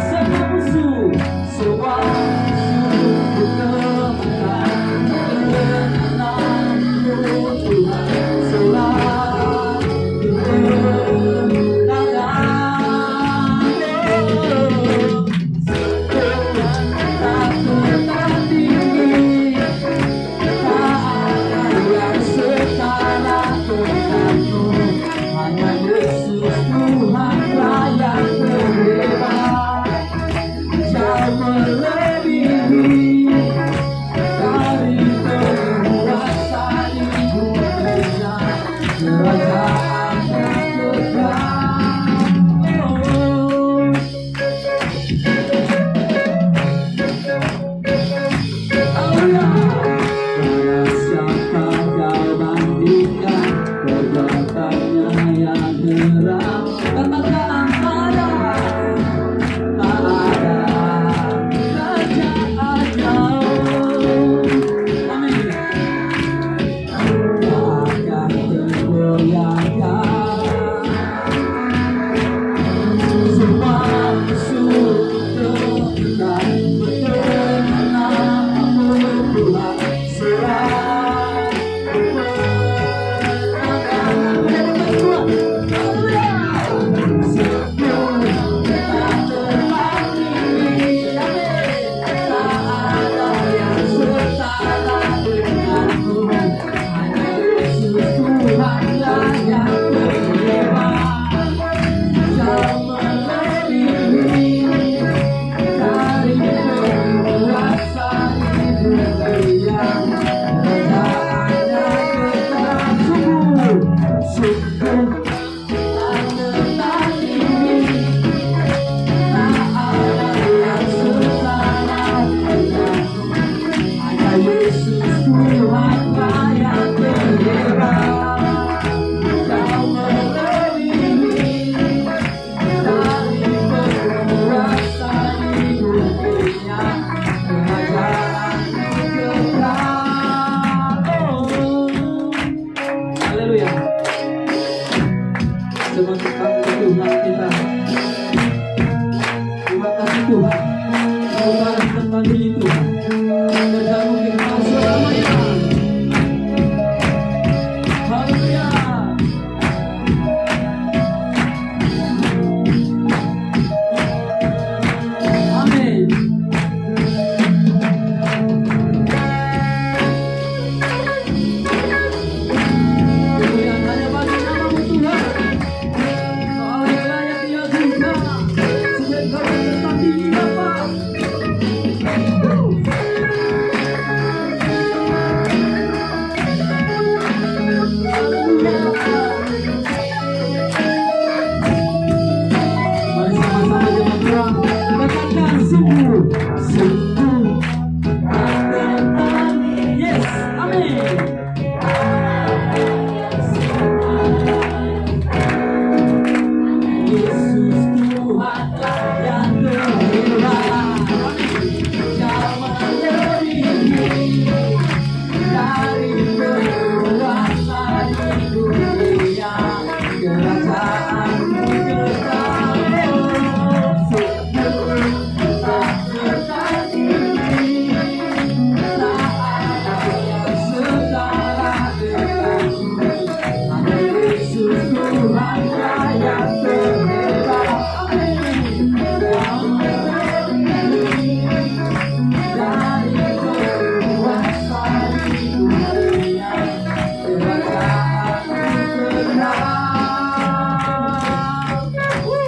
Semua musuh, semua musuh berkemenangan. Hanya Yesus Tuhan layak. semakin takut Tuhan kita. Terima kasih Tuhan. Semoga kita mandiri Tuhan. Kerjamu kita selamanya. Haleluya. Amin. Kemuliaan hanya bagi namamu Tuhan. Kau yang layak diagunkan. Sebab kau berserta tinggi Bapa. Mari sama-sama jemaat Tuhan, katakan sungguh, sungguh ada kami. Yes, amin. Yesus Tuhanlah yang terhebat. Zaman lebih dari berkuasa di dunia, kerajaanmu kekal. Tak tertandingi, tak ada yang setara denganmu. Hanya Yesus Tuhanlah yang terhebat. Amin. Yang lebih dari berkuasa di dunia, kerajaanmu kekal.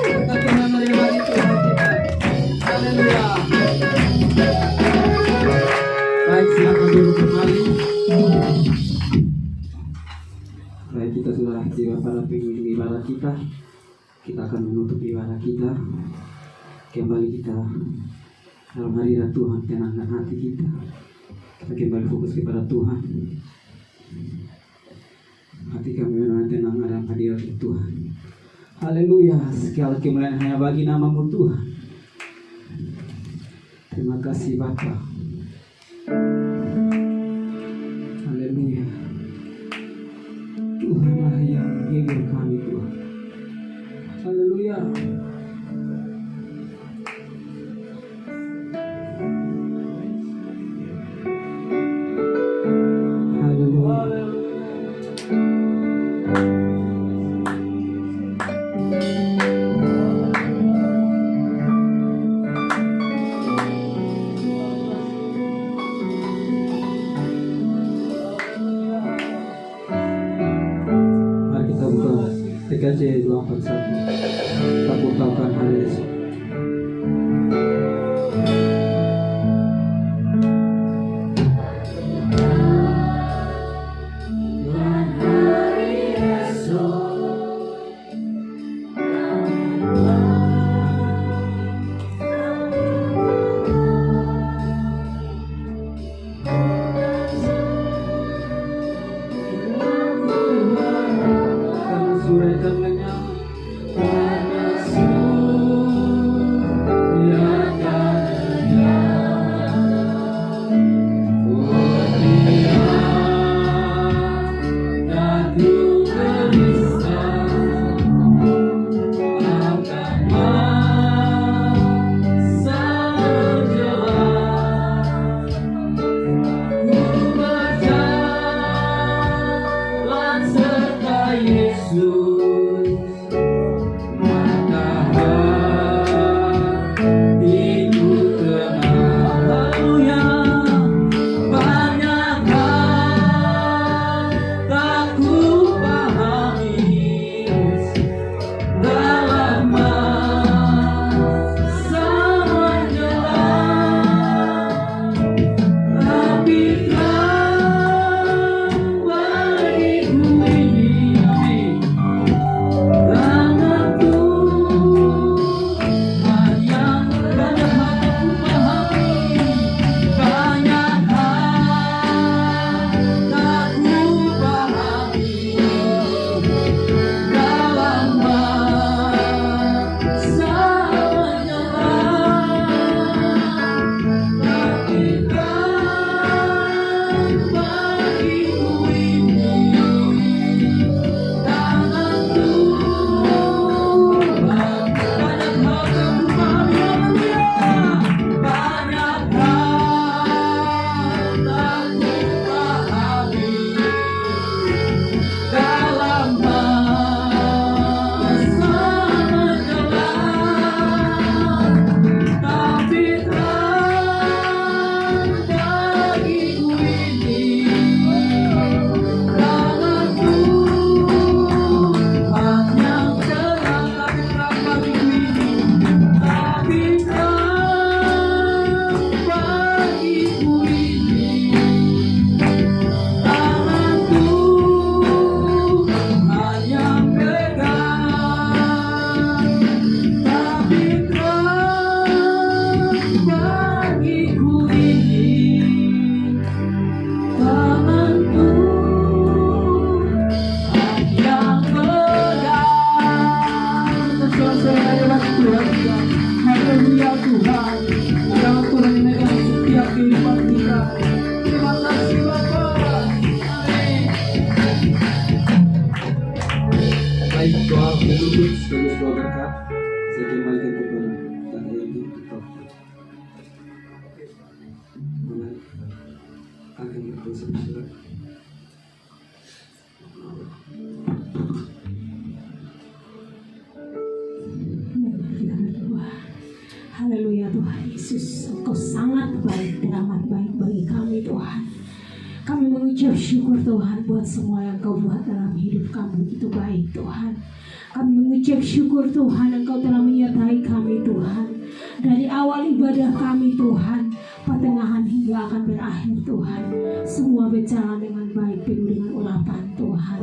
Kita Tuhan menerima Tuhan kita. Haleluya. Baik, silakan duduk kembali. Baik, kita sudah tiba pada penghujung ibadah kita. Kita akan menutup ibadah kita. Kembali kita dalam hadirat Tuhan, tenangkan hati kita. Kita kembali fokus kepada Tuhan. Hati kami memang tenang dalam hadirat Tuhan. Haleluya. Segala kemuliaan hanya bagi namamu Tuhan. Terima kasih Bapa. Haleluya. Tuhanlah yang menghibur kami Tuhan. Haleluya. Haleluya. Mari kita buka TKJ 241. Kita putarkan hari esok. Karena sore dan lenyap, karena sore doa penutup sekaligus doa berkat. Saya kembalikan kepada Kak Yadi untuk akan berkonsentrasi. Haleluya Tuhan Yesus, Engkau sangat baik dan amat baik bagi kami Tuhan. Kami mengucap syukur Tuhan buat semua yang Kau buat dalam hidup kami, itu baik Tuhan. Kami mengucap syukur Tuhan Engkau telah menyertai kami Tuhan. Dari awal ibadah kami Tuhan, pertengahan hingga akan berakhir Tuhan, semua berjalan dengan baik penuh dengan urapan Tuhan.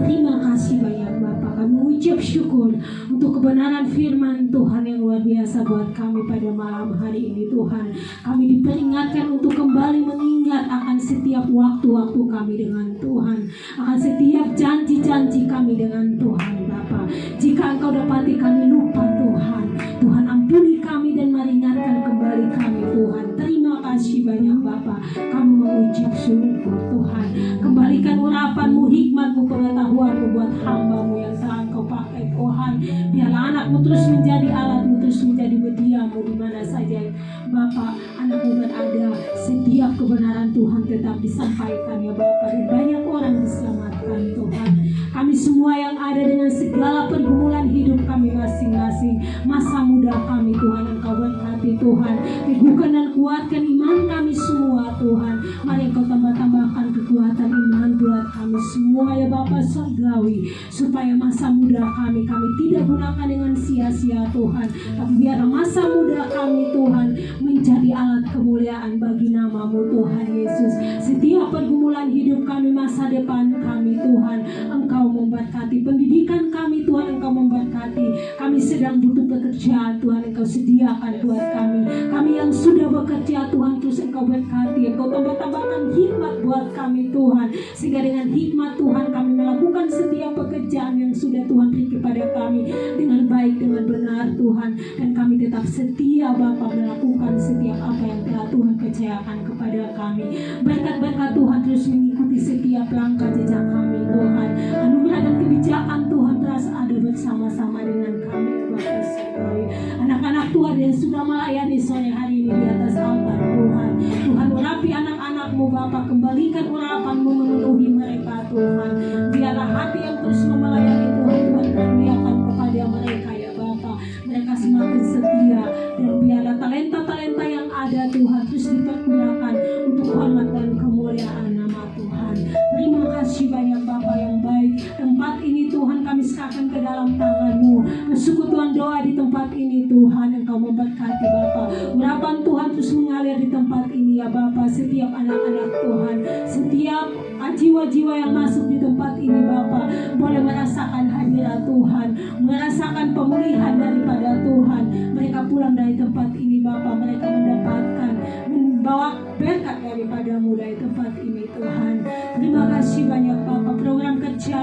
Terima kasih banyak Bapa. Kami mengucap syukur untuk kebenaran firman Tuhan yang luar biasa buat kami pada malam hari ini Tuhan. Kami diperingatkan untuk kembali mengingat akan setiap waktu-waktu kami dengan Tuhan, akan setiap janji-janji kami dengan Tuhan Bapa. Jika Engkau dapati kami lupa Tuhan, Tuhan ampuni kami dan meringatkan kembali kami Tuhan. Terima kasih banyak Bapa. Kami mengucap syukur Tuhan. Kembalikan urapan-Mu, hikmat-Mu, pengetahuan-Mu buat hamba-Mu yang telah Engkau pakai Tuhan. Biarlah anak-Mu terus menjadi alat-Mu, terus menjadi mediamu di mana saja Bapa anak-Mu berada. Setiap kebenaran Tuhan tetap disampaikan ya Bapa, dan banyak orang diselamatkan Tuhan. Kami semua yang ada dengan segala pergumulan hidup kami masing-masing, masa muda kami Tuhan, Engkau berkati Tuhan. Teguhkan dan kuatkan iman kami semua Tuhan. Mari Engkau tambah-tambahkan kekuatan iman buat kami semua ya Bapa Surgawi, supaya masa muda kami tidak gunakan dengan sia-sia Tuhan, tapi biar masa muda kami Tuhan menjadi alat kemuliaan bagi nama-Mu Tuhan Yesus. Setiap pergumulan hidup kami, masa depan kami Tuhan, Engkau memberkati. Pendidikan kami Tuhan, Engkau memberkati. Kami sedang butuh pekerjaan Tuhan, Engkau sediakan buat kami. Kami yang sudah bekerja Tuhan, terus Engkau berkati. Engkau tambah-tambahkan hikmat buat kami Tuhan, sehingga dengan hikmat Tuhan kami melakukan setiap pekerjaan yang sudah Tuhan beri kepada kami dengan baik, dengan benar Tuhan. Dan kami tetap setia Bapa melakukan setiap apa yang telah Tuhan percayakan kepada kami. Berkat-berkat Tuhan terus mengikuti setiap langkah jejak kami Tuhan. Anugerah dan kebijakan Tuhan terus ada bersama-sama dengan kami Bapa Surgawi. Anak-anak Tuhan yang sudah melayani sore hari ini di atas altar Tuhan, Tuhan urapi anak-anak-Mu Bapa, kembalikan urapan-Mu memenuhi mereka Tuhan. Biarlah hati yang terus melayani Tuhan, Tuhan karuniakan kepada mereka ya Bapa. Mereka semakin setia, dan biarlah talenta-talenta yang ada Tuhan terus dipergunakan untuk hormat dan kemuliaan nama Tuhan. Terima kasih banyak Bapa yang baik. Tempat ini Tuhan kami serahkan ke dalam tangan-Mu. Persekutuan doa di tempat ini Tuhan, Engkau memberkati Bapa. Urapan Tuhan terus mengalir di tempat ini ya Bapa. Setiap anak-anak Tuhan, setiap jiwa-jiwa yang masuk di tempat ini Bapa, boleh merasakan hadirat Tuhan, merasakan pemulihan daripada Tuhan. Mereka pulang dari tempat ini Bapa, mereka mendapatkan, membawa berkat daripada-Mu dari tempat ini Tuhan. Terima kasih banyak Bapa. Program kerja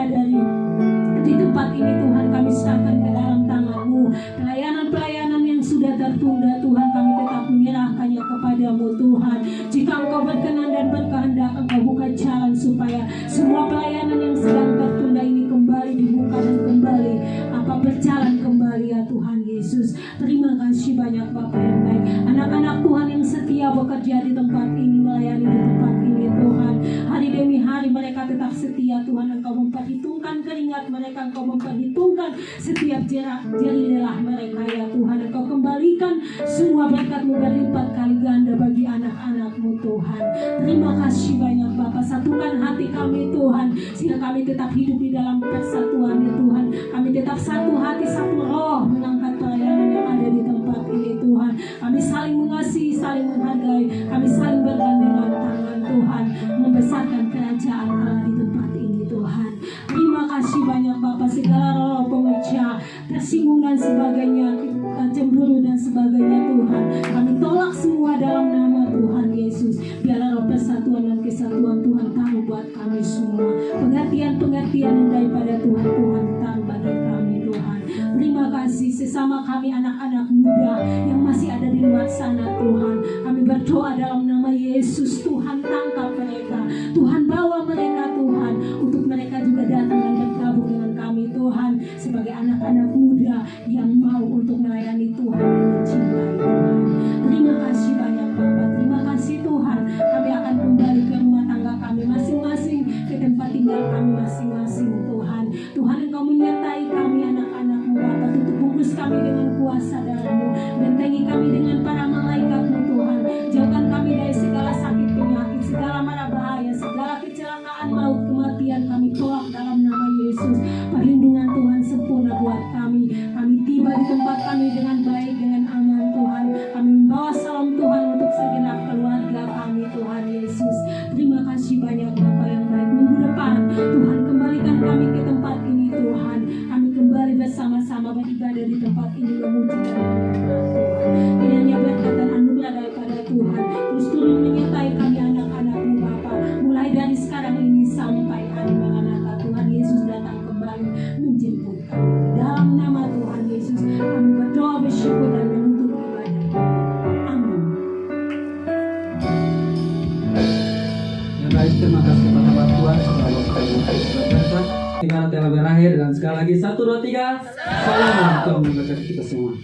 di tempat ini Tuhan kami serahkan ke dalam tangan-Mu. Pelayanan-pelayanan yang sudah tertunda Tuhan, kami tetap menyerahkannya kepada-Mu Tuhan. Jika Engkau berkenan dan berkehendak, Engkau buka jalan supaya semua pelayanan yang sedang tertunda ini kembali dibuka dan kembali berjalan kembali ya Tuhan Yesus. Terima kasih banyak Bapa yang baik. Anak-anak Tuhan yang setia bekerja di tempat ini, melayani di tempat ini Tuhan, hari demi hari mereka tetap setia Tuhan. Engkau memperhitungkan keringat mereka, Engkau memperhitungkan setiap jeri lelah mereka ya Tuhan. Engkau kembalikan semua berkat-Mu berlipat kali ganda bagi anak-anak-Mu Tuhan. Terima kasih banyak Bapa. Satukan hati kami Tuhan, sehingga kami tetap hidup di dalam persatuan ya Tuhan. Kami tetap satu hati, satu roh mengangkat pelayanan yang ada di tempat ini Tuhan. Kami saling mengasihi, saling menghargai, kami saling bergandengan tangan Tuhan, membesarkan kerajaan Allah di tempat ini Tuhan. Terima kasih banyak Bapa. Segala roh pemecah, tersinggung dan sebagainya, cemburu dan sebagainya Tuhan, kami tolak semua dalam nama Tuhan Yesus. Biarlah roh persatuan dan kesatuan Tuhan taruh buat kami semua. Pengertian-pengertian yang daripada Tuhan taruh bagi kami Tuhan. Terima kasih sesama kami anak-anak muda yang masih ada di luar sana Tuhan. Kami berdoa dalam nama Yesus. Tuhan tangkap mereka, Tuhan bawa mereka Tuhan, untuk mereka juga datang dan bergabung dengan kami Tuhan sebagai anak-anak muda yang mau untuk melayani Tuhan dan mencintai Tuhan. Terima kasih banyak Bapak, terima kasih Tuhan. Kami akan kembali ke rumah tangga kami masing-masing, ke tempat tinggal kami masing-masing Tuhan. Tuhan Engkau menyertai kami anak-anak-Mu Bapak, tutup bungkus kami dengan kuasa darah-Mu, bentengi kami dengan para malaikat-Mu Tuhan. Jauhkan kami dari segala sakit penyakit, segala mara bahaya, segala kecelakaan maut kematian kami tolak dalam nama Yesus. Perlindungan Tuhan sempurna buat kami. Kami tiba di tempat kami dengan baik, dengan aman Tuhan. Kami membawa salam Tuhan untuk segenap keluarga kami Tuhan Yesus. Terima kasih banyak Bapa yang baik. Minggu depan Tuhan kembalikan kami ke tempat ini Tuhan. Kami kembali bersama-sama beribadah di tempat ini, memuji dan menyembah Tuhan. Kiranya berkat dan anugerah daripada Tuhan terus turun menyertai kami anak-anak-Mu Bapa, mulai dari sekarang ini sampai hari Maranatha Tuhan Yesus datang kembali menjemput kami. Dalam nama Tuhan Yesus kami berdoa, bersyukur dan menutup ibadah. Amin. Yang baik, terima kasih kepada Bapak Tuhan sudah waktu tinggal telah berakhir dan sekali lagi 1, 2, 3 salam Tuhan memberkati kita semua.